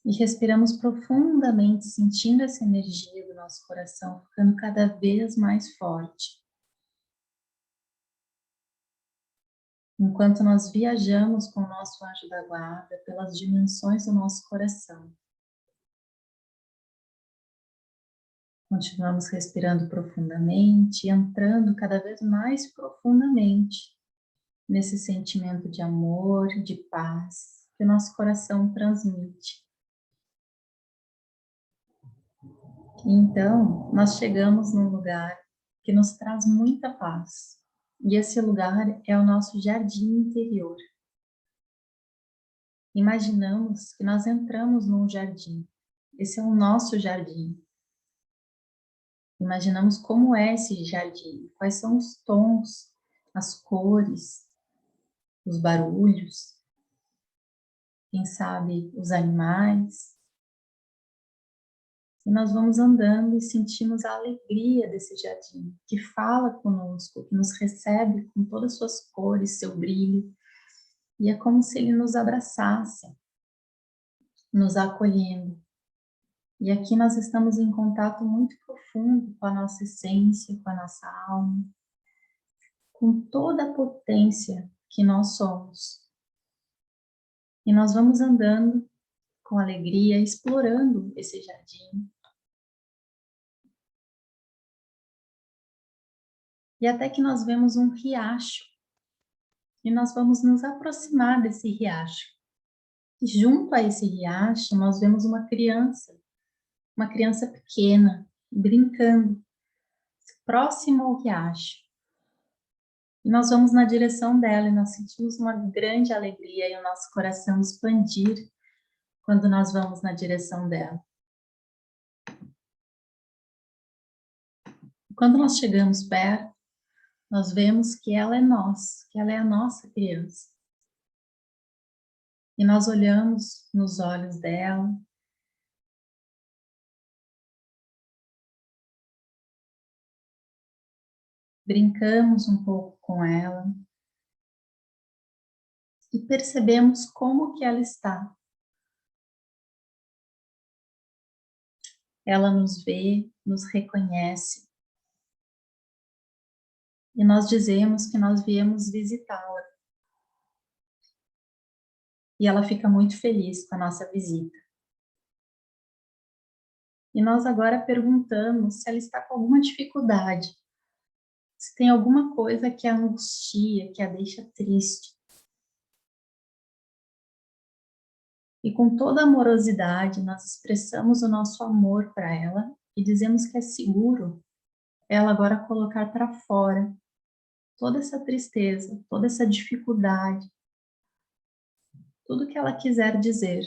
E respiramos profundamente, sentindo essa energia do nosso coração ficando cada vez mais forte. Enquanto nós viajamos com o nosso anjo da guarda pelas dimensões do nosso coração. Continuamos respirando profundamente, entrando cada vez mais profundamente nesse sentimento de amor, de paz que o nosso coração transmite. Então, nós chegamos num lugar que nos traz muita paz. E esse lugar é o nosso jardim interior. Imaginamos que nós entramos num jardim. Esse é o nosso jardim. Imaginamos como é esse jardim, quais são os tons, as cores, os barulhos, quem sabe os animais. E nós vamos andando e sentimos a alegria desse jardim, que fala conosco, que nos recebe com todas as suas cores, seu brilho. E é como se ele nos abraçasse, nos acolhendo. E aqui nós estamos em contato muito profundo com a nossa essência, com a nossa alma, com toda a potência que nós somos. E nós vamos andando com alegria, explorando esse jardim. E até que nós vemos um riacho. E nós vamos nos aproximar desse riacho. E junto a esse riacho, nós vemos uma criança pequena, brincando, próximo ao riacho. E nós vamos na direção dela e nós sentimos uma grande alegria e o nosso coração expandir quando nós vamos na direção dela. Quando nós chegamos perto, nós vemos que ela é nós, que ela é a nossa criança. E nós olhamos nos olhos dela, brincamos um pouco com ela e percebemos como que ela está. Ela nos vê, nos reconhece e nós dizemos que nós viemos visitá-la. E ela fica muito feliz com a nossa visita. E nós agora perguntamos se ela está com alguma dificuldade, se tem alguma coisa que a angustia, que a deixa triste. E com toda amorosidade, nós expressamos o nosso amor para ela e dizemos que é seguro ela agora colocar para fora toda essa tristeza, toda essa dificuldade, tudo que ela quiser dizer,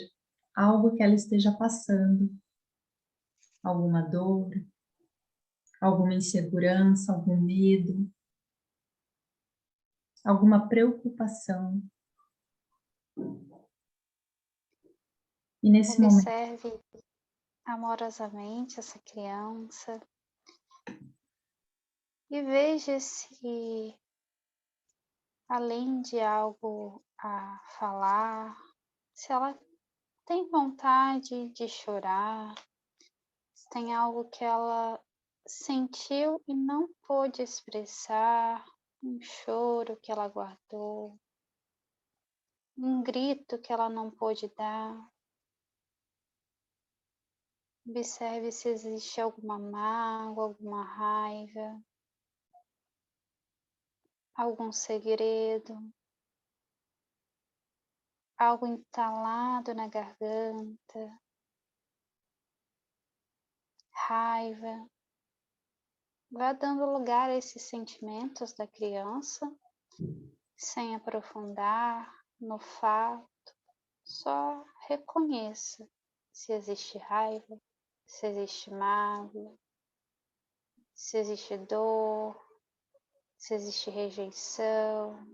algo que ela esteja passando, alguma dor, alguma insegurança, algum medo, alguma preocupação. E nesse momento, Observe amorosamente essa criança e veja se, além de algo a falar, se ela tem vontade de chorar, se tem algo que ela sentiu e não pôde expressar, um choro que ela guardou, um grito que ela não pôde dar. Observe se existe alguma mágoa, alguma raiva, algum segredo, algo entalado na garganta, raiva. Vá dando lugar a esses sentimentos da criança, sem aprofundar no fato, só reconheça se existe raiva, se existe mágoa, se existe dor, se existe rejeição,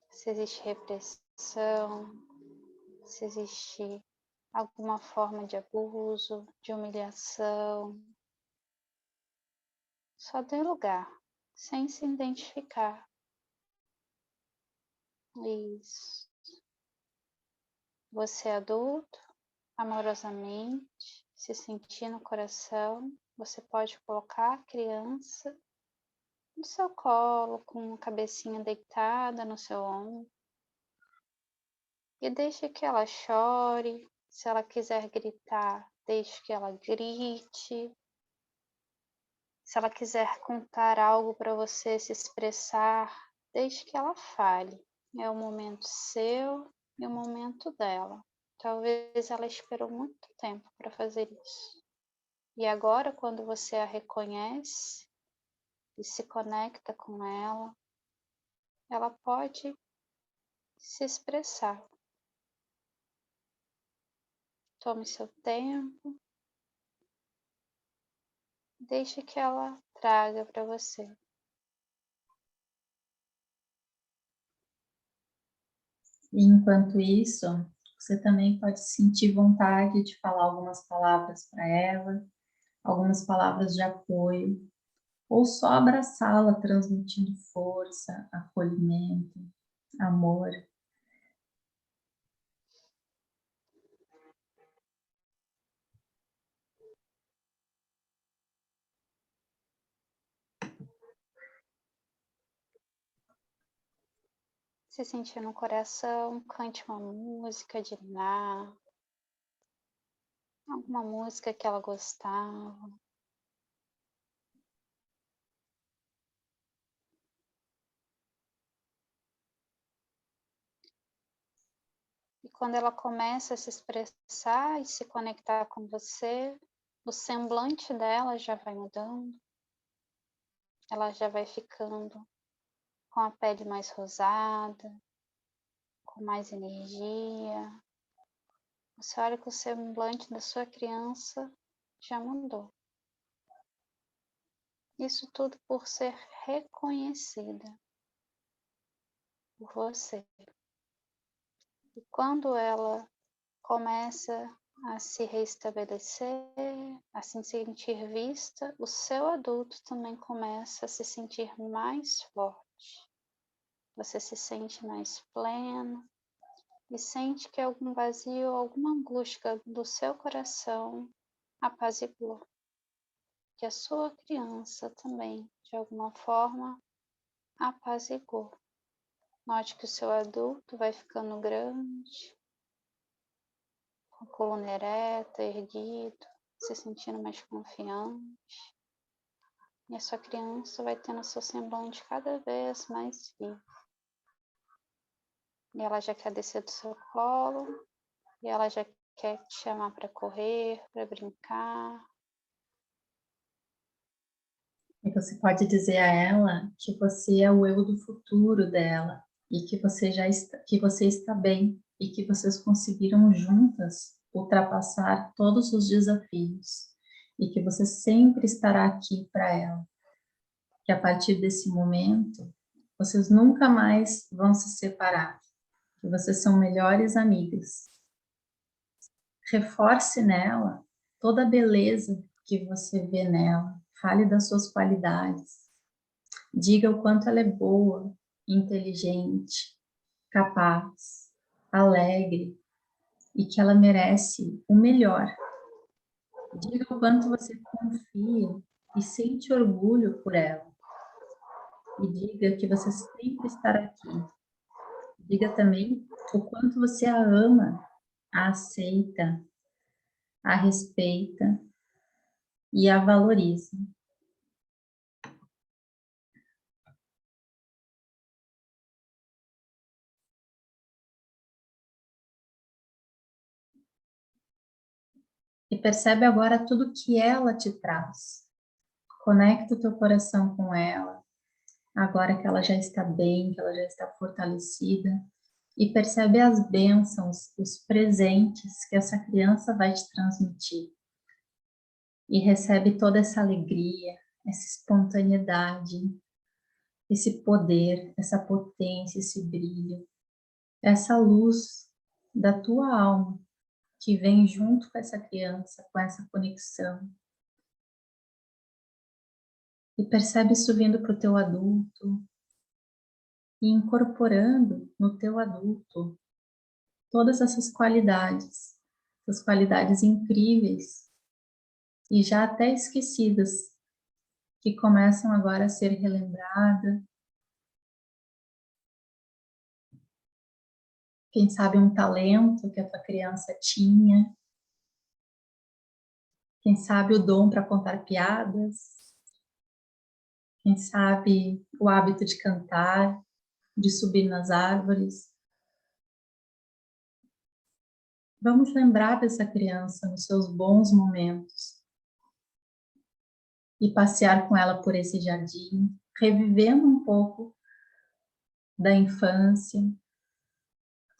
se existe repressão, se existe alguma forma de abuso, de humilhação. Só dê lugar, sem se identificar. Isso. Você é adulto, amorosamente, se sentir no coração, você pode colocar a criança no seu colo, com a cabecinha deitada no seu ombro. E deixe que ela chore. Se ela quiser gritar, deixe que ela grite. Se ela quiser contar algo para você, se expressar, deixe que ela fale. É o momento seu e o momento dela. Talvez ela esperou muito tempo para fazer isso. E agora, quando você a reconhece e se conecta com ela pode se expressar. Tome seu tempo. Deixe que ela traga para você. E enquanto isso, você também pode sentir vontade de falar algumas palavras para ela, algumas palavras de apoio, ou só abraçá-la, transmitindo força, acolhimento, amor. Se sentir no coração, cante uma música de Ná, alguma música que ela gostava. E quando ela começa a se expressar e se conectar com você, o semblante dela já vai mudando. Ela já vai ficando com a pele mais rosada, com mais energia. Você olha que o semblante da sua criança já mudou. Isso tudo por ser reconhecida por você. E quando ela começa a se restabelecer, a se sentir vista, o seu adulto também começa a se sentir mais forte. Você se sente mais pleno e sente que algum vazio, alguma angústia do seu coração apaziguou. Que a sua criança também, de alguma forma, apaziguou. Note que o seu adulto vai ficando grande, com a coluna ereta, erguido, se sentindo mais confiante. E a sua criança vai tendo seu semblante cada vez mais vivo. E ela já quer descer do seu colo, e ela já quer te chamar para correr, para brincar. E você pode dizer a ela que você é o eu do futuro dela e que você que você está bem e que vocês conseguiram juntas ultrapassar todos os desafios e que você sempre estará aqui para ela. Que a partir desse momento vocês nunca mais vão se separar, que vocês são melhores amigas. Reforce nela toda a beleza que você vê nela, fale das suas qualidades. Diga o quanto ela é boa, inteligente, capaz, alegre e que ela merece o melhor. Diga o quanto você confia e sente orgulho por ela. E diga que você sempre estará aqui. Diga também o quanto você a ama, a aceita, a respeita e a valoriza. E percebe agora tudo que ela te traz. Conecta o teu coração com ela, agora que ela já está bem, que ela já está fortalecida, e percebe as bênçãos, os presentes que essa criança vai te transmitir. E recebe toda essa alegria, essa espontaneidade, esse poder, essa potência, esse brilho, essa luz da tua alma que vem junto com essa criança, com essa conexão. E percebe isso vindo para o teu adulto e incorporando no teu adulto todas essas qualidades incríveis e já até esquecidas, que começam agora a ser relembradas. Quem sabe um talento que a tua criança tinha, quem sabe o dom para contar piadas, Quem sabe o hábito de cantar, de subir nas árvores. Vamos lembrar dessa criança nos seus bons momentos e passear com ela por esse jardim, revivendo um pouco da infância,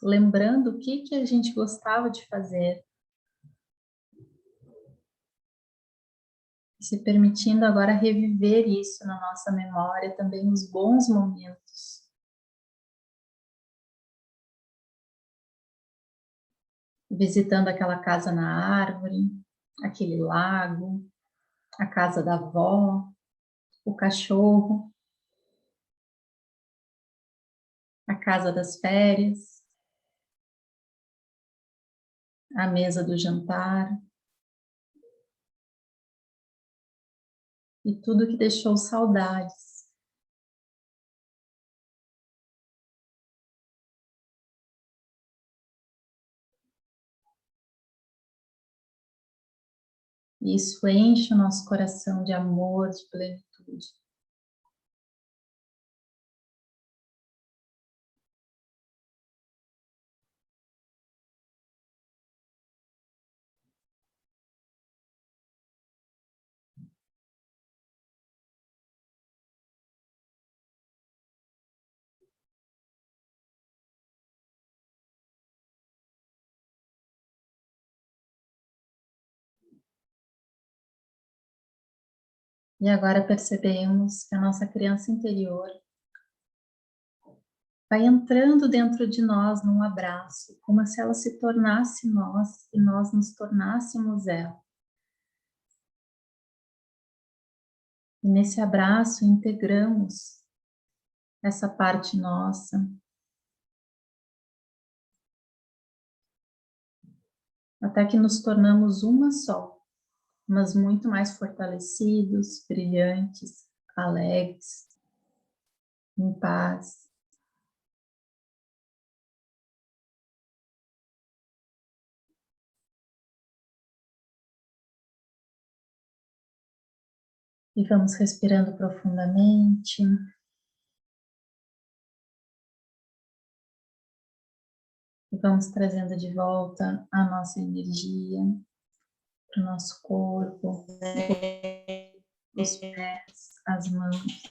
lembrando o que a gente gostava de fazer, se permitindo agora reviver isso na nossa memória, também os bons momentos. Visitando aquela casa na árvore, aquele lago, a casa da avó, o cachorro, a casa das férias, a mesa do jantar e tudo que deixou saudades. E isso enche o nosso coração de amor, de plenitude. E agora percebemos que a nossa criança interior vai entrando dentro de nós num abraço, como se ela se tornasse nós e nós nos tornássemos ela. E nesse abraço integramos essa parte nossa, até que nos tornamos uma só, mas muito mais fortalecidos, brilhantes, alegres, em paz. E vamos respirando profundamente. E vamos trazendo de volta a nossa energia para o nosso corpo, os pés, as mãos.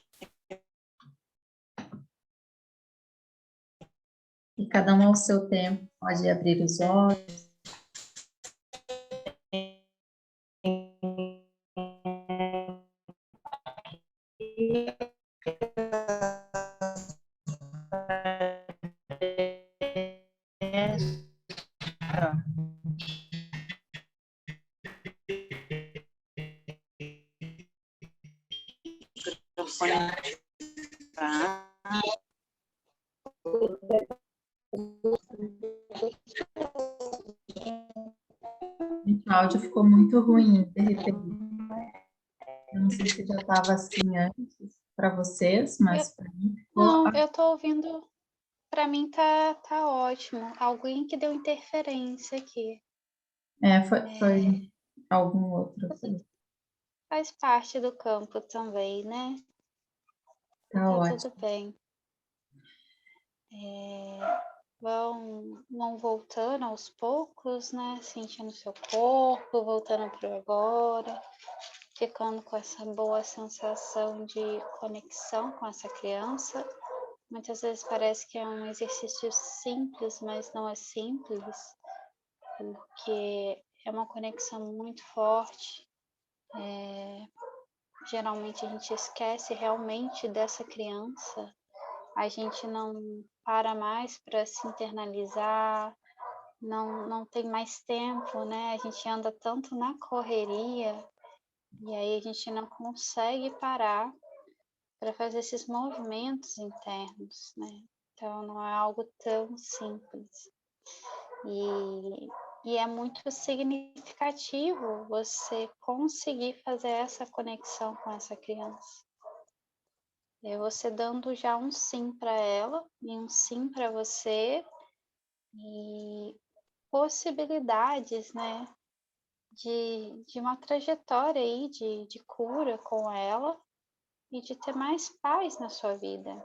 E cada um ao seu tempo pode abrir os olhos. O áudio ficou muito ruim, de repente. Eu não sei se já estava assim antes para vocês, mas para mim ficou. Não, eu tô ouvindo. Para mim tá ótimo. Alguém que deu interferência aqui. Foi algum outro. Faz parte do campo também, né? Tá Tá ótimo. tudo bem. Vão voltando aos poucos, né? Sentindo seu corpo, voltando para o agora, ficando com essa boa sensação de conexão com essa criança. Muitas vezes parece que é um exercício simples, mas não é simples, porque é uma conexão muito forte. Geralmente a gente esquece realmente dessa criança, a gente não para mais para se internalizar, não tem mais tempo, né? A gente anda tanto na correria e aí a gente não consegue parar para fazer esses movimentos internos, né? Então não é algo tão simples. E é muito significativo você conseguir fazer essa conexão com essa criança. É você dando já um sim para ela e um sim para você e possibilidades, né, de uma trajetória aí de cura com ela e de ter mais paz na sua vida.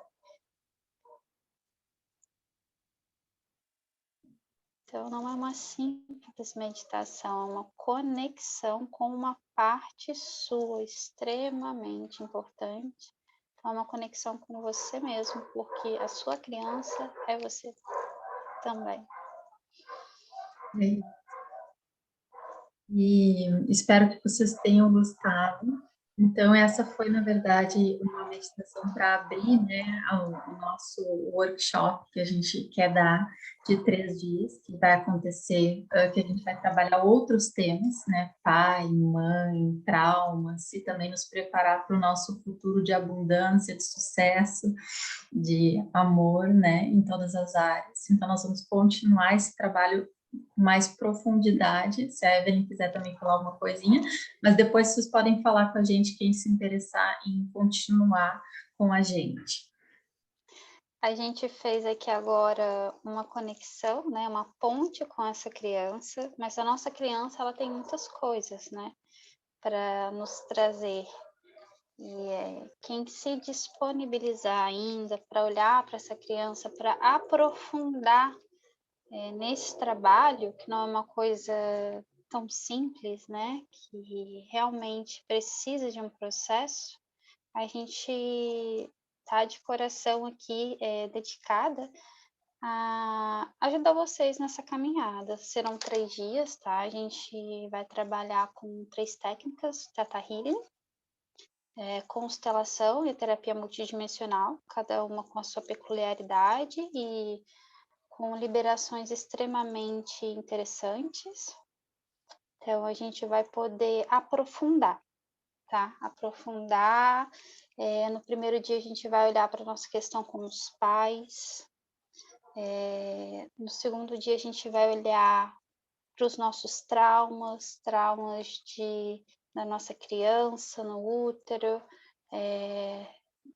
Então, não é uma simples meditação, é uma conexão com uma parte sua extremamente importante. Então, é uma conexão com você mesmo, porque a sua criança é você também. E espero que vocês tenham gostado. Então, essa foi, na verdade, uma meditação para abrir, né, o nosso workshop que a gente quer dar de 3 dias, que vai acontecer, que a gente vai trabalhar outros temas, né, pai, mãe, traumas, e também nos preparar para o nosso futuro de abundância, de sucesso, de amor, né, em todas as áreas. Então, nós vamos continuar esse trabalho com mais profundidade, se a Evelyn quiser também falar alguma coisinha, mas depois vocês podem falar com a gente quem se interessar em continuar com a gente. A gente fez aqui agora uma conexão, né, uma ponte com essa criança, mas a nossa criança ela tem muitas coisas, né, para nos trazer. E quem se disponibilizar ainda para olhar para essa criança, para aprofundar nesse trabalho, que não é uma coisa tão simples, né, que realmente precisa de um processo, a gente tá de coração aqui dedicada a ajudar vocês nessa caminhada. Serão 3 dias, tá? A gente vai trabalhar com 3 técnicas, Theta Healing, constelação e terapia multidimensional, cada uma com a sua peculiaridade e com liberações extremamente interessantes. Então, a gente vai poder aprofundar, tá? Aprofundar. No primeiro dia, a gente vai olhar para a nossa questão com os pais. No segundo dia, a gente vai olhar para os nossos traumas da nossa criança no útero,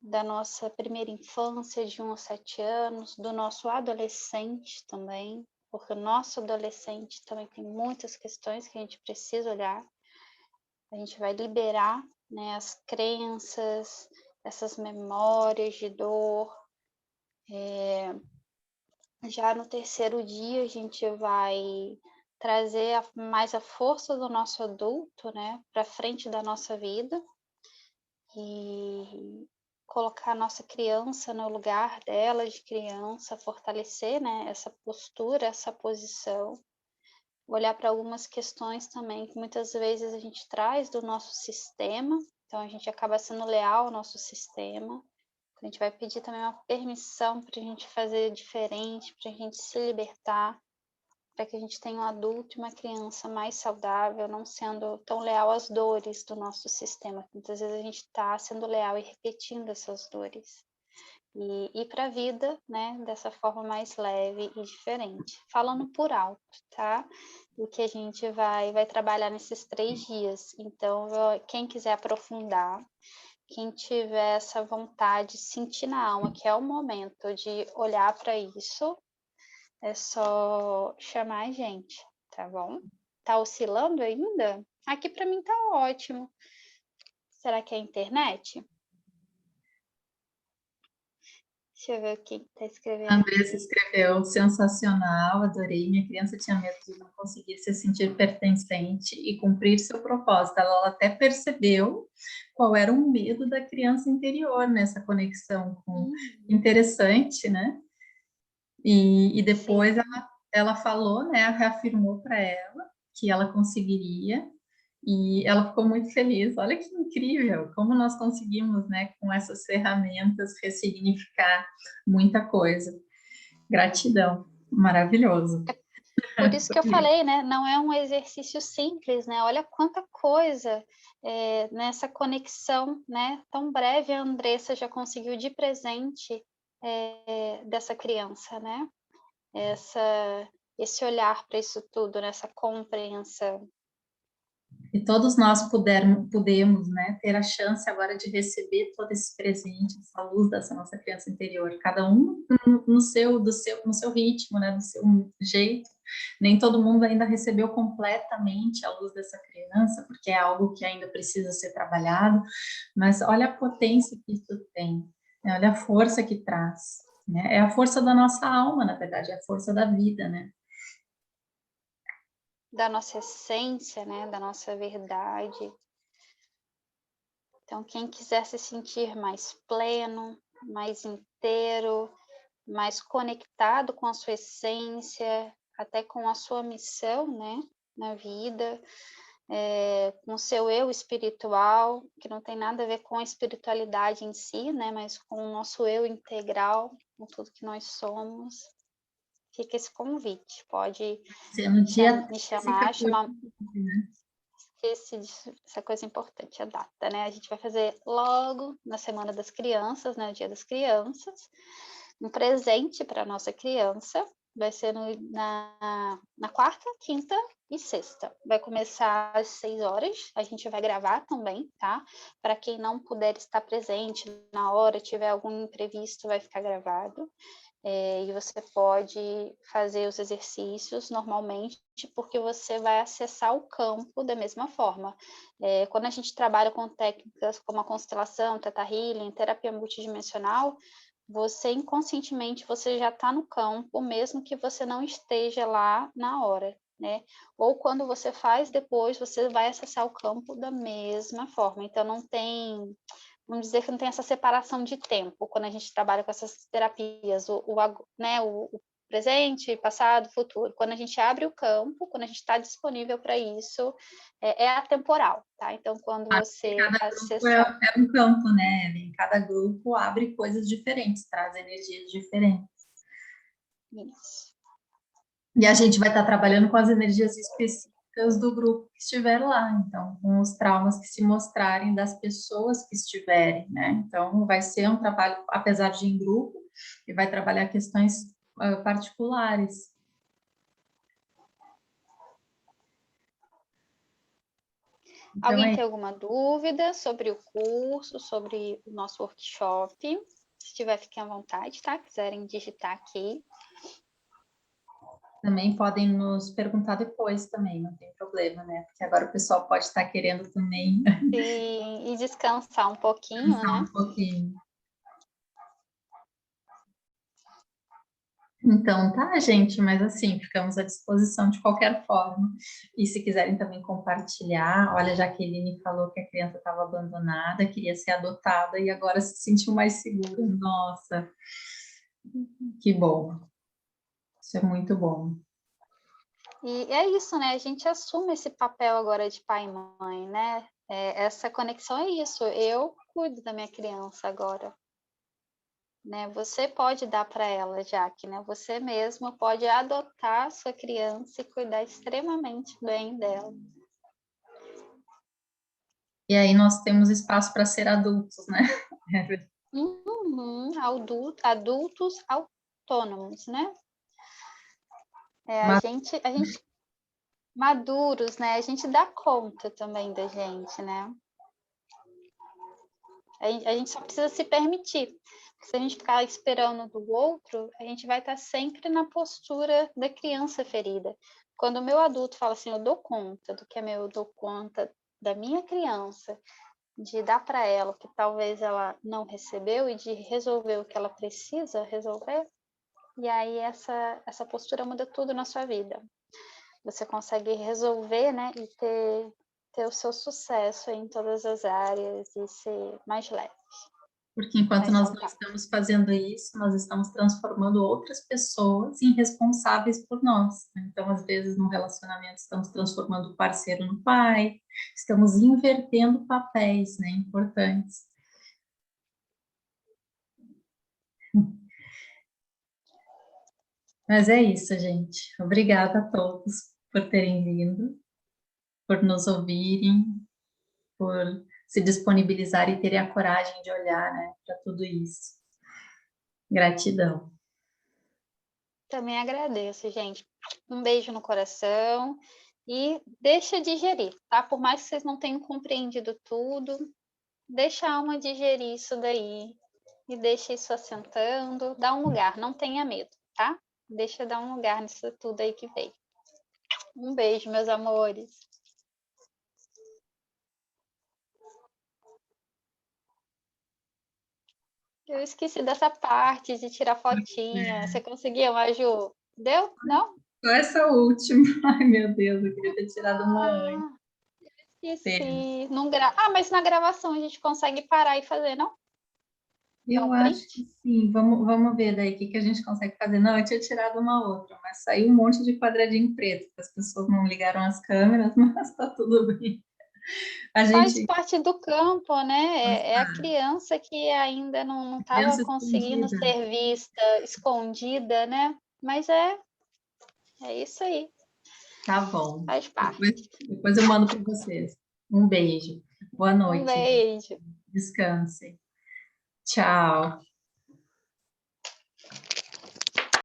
da nossa primeira infância, de 1 a 7 anos, do nosso adolescente também, porque o nosso adolescente também tem muitas questões que a gente precisa olhar. A gente vai liberar, né, as crenças, essas memórias de dor. Já no terceiro dia, a gente vai trazer mais a força do nosso adulto, né, para frente da nossa vida e colocar a nossa criança no lugar dela de criança, fortalecer, né, essa postura, essa posição, olhar para algumas questões também que muitas vezes a gente traz do nosso sistema, então a gente acaba sendo leal ao nosso sistema. A gente vai pedir também uma permissão para a gente fazer diferente, para a gente se libertar, para que a gente tenha um adulto e uma criança mais saudável, não sendo tão leal às dores do nosso sistema. Muitas vezes a gente está sendo leal e repetindo essas dores. E ir para a vida, né, dessa forma mais leve e diferente. Falando por alto, tá? O que a gente vai trabalhar nesses 3 dias. Então, quem quiser aprofundar, quem tiver essa vontade, sentir na alma que é o momento de olhar para isso, é só chamar a gente, tá bom? Tá oscilando ainda? Aqui para mim tá ótimo. Será que é a internet? Deixa eu ver o que tá A escrevendo Andressa aqui. escreveu, sensacional, adorei. Minha criança tinha medo de não conseguir se sentir pertencente e cumprir seu propósito. Ela até percebeu qual era o medo da criança interior nessa conexão com... Interessante, né? E depois Sim. ela falou, né, reafirmou para ela que ela conseguiria, e ela ficou muito feliz. Olha que incrível, como nós conseguimos, né, com essas ferramentas, ressignificar muita coisa. Gratidão, maravilhoso. Por isso que eu falei, né? Não é um exercício simples, né? Olha quanta coisa nessa conexão, né? Tão breve a Andressa já conseguiu de presente dessa criança, né? Esse olhar para isso tudo, nessa compreensão. E todos nós podemos, né, ter a chance agora de receber todo esse presente, essa luz dessa nossa criança interior, cada um no seu ritmo, né, do seu jeito, Nem todo mundo ainda recebeu completamente a luz dessa criança, porque é algo que ainda precisa ser trabalhado, mas olha a potência que isso tem, né? Olha a força que traz, né? É a força da nossa alma, na verdade, é a força da vida, né? Da nossa essência, né? Da nossa verdade. Então, quem quiser se sentir mais pleno, mais inteiro, mais conectado com a sua essência, até com a sua missão, né, na vida, com o seu eu espiritual, que não tem nada a ver com a espiritualidade em si, né, mas com o nosso eu integral, com tudo que nós somos. Fica esse convite, pode No dia me 13 e chamar, 14, chamar. né? Esqueci disso, essa coisa importante, a data, né? A gente vai fazer logo na Semana das Crianças, né? O Dia das Crianças, um presente para a nossa criança. Vai ser na quarta, quinta e sexta. Vai começar às 6 horas. A gente vai gravar também, tá? Para quem não puder estar presente na hora, tiver algum imprevisto, vai ficar gravado. E você pode fazer os exercícios normalmente, porque você vai acessar o campo da mesma forma. Quando a gente trabalha com técnicas como a constelação, Theta Healing, terapia multidimensional, você inconscientemente você já está no campo, mesmo que você não esteja lá na hora, né? Ou quando você faz depois, você vai acessar o campo da mesma forma. Então não tem, vamos dizer que não tem essa separação de tempo quando a gente trabalha com essas terapias, né, o presente, passado, futuro. Quando a gente abre o campo, quando a gente está disponível para isso, é atemporal, tá? Então, quando você Cada grupo acessar... é um campo, né? Em cada grupo abre coisas diferentes, traz energias diferentes. Isso. E a gente vai estar trabalhando com as energias específicas do grupo que estiver lá, então, com os traumas que se mostrarem das pessoas que estiverem, né? Então, vai ser um trabalho, apesar de em grupo, e vai trabalhar questões particulares. Então, Alguém tem alguma dúvida sobre o curso, sobre o nosso workshop? Se tiver, fiquem à vontade, tá? Quiserem digitar aqui. também podem nos perguntar depois também, não tem problema, né? Porque agora o pessoal pode estar querendo também E descansar um pouquinho, descansar né? um pouquinho. Então, tá, gente, mas assim, ficamos à disposição de qualquer forma. E se quiserem também compartilhar, olha, a Jaqueline falou que a criança estava abandonada, queria ser adotada e agora se sentiu mais segura. Nossa, que bom. Isso é muito bom. E é isso, né? A gente assume esse papel agora de pai e mãe, né? Essa conexão é isso. Eu cuido da minha criança agora, né? Você pode dar para ela, Jaque, né? Você mesmo pode adotar a sua criança e cuidar extremamente bem dela. E aí nós temos espaço para ser adultos, né? Uhum, adultos autônomos, né? A Mas gente maduros, né? A gente dá conta também da gente, né? A gente só precisa se permitir. Se a gente ficar esperando do outro, a gente vai estar sempre na postura da criança ferida. Quando o meu adulto fala assim, eu dou conta do que é meu, eu dou conta da minha criança, de dar para ela o que talvez ela não recebeu e de resolver o que ela precisa resolver, e aí essa postura muda tudo na sua vida. Você consegue resolver, né, e ter o seu sucesso em todas as áreas e ser mais leve. porque enquanto Mais nós não saudável. estamos fazendo isso, nós estamos transformando outras pessoas em responsáveis por nós, né? Então, às vezes, no relacionamento, estamos transformando o parceiro no pai, estamos invertendo papéis, né, importantes. Mas é isso, gente. Obrigada a todos por terem vindo, por nos ouvirem, por se disponibilizarem e terem a coragem de olhar, né, para tudo isso. Gratidão. Também agradeço, gente. Um beijo no coração e deixa digerir, tá? Por mais que vocês não tenham compreendido tudo, deixa a alma digerir isso daí e deixa isso assentando. Dá um lugar, não tenha medo, tá? Deixa eu dar um lugar nisso tudo aí que veio. Um beijo, meus amores. Eu esqueci dessa parte de tirar fotinha. Você conseguiu, Maju? Deu? Não? Só essa última. Ai, meu Deus, eu queria ter tirado uma antes. Ah, esqueci. Não Ah, mas na gravação a gente consegue parar e fazer, não? Dá Eu um acho que print? sim. Vamos ver daí o que que a gente consegue fazer. Não, eu tinha tirado uma outra, mas saiu um monte de quadradinho preto, que as pessoas não ligaram as câmeras, mas tá tudo bem. A Faz gente parte do campo, né? É a criança que ainda não estava criança conseguindo escondida. ser vista, escondida, né? Mas é isso aí, Tá bom. faz Depois, parte. depois eu mando para vocês. Um beijo. Boa Um noite. beijo. Descanse. Tchau.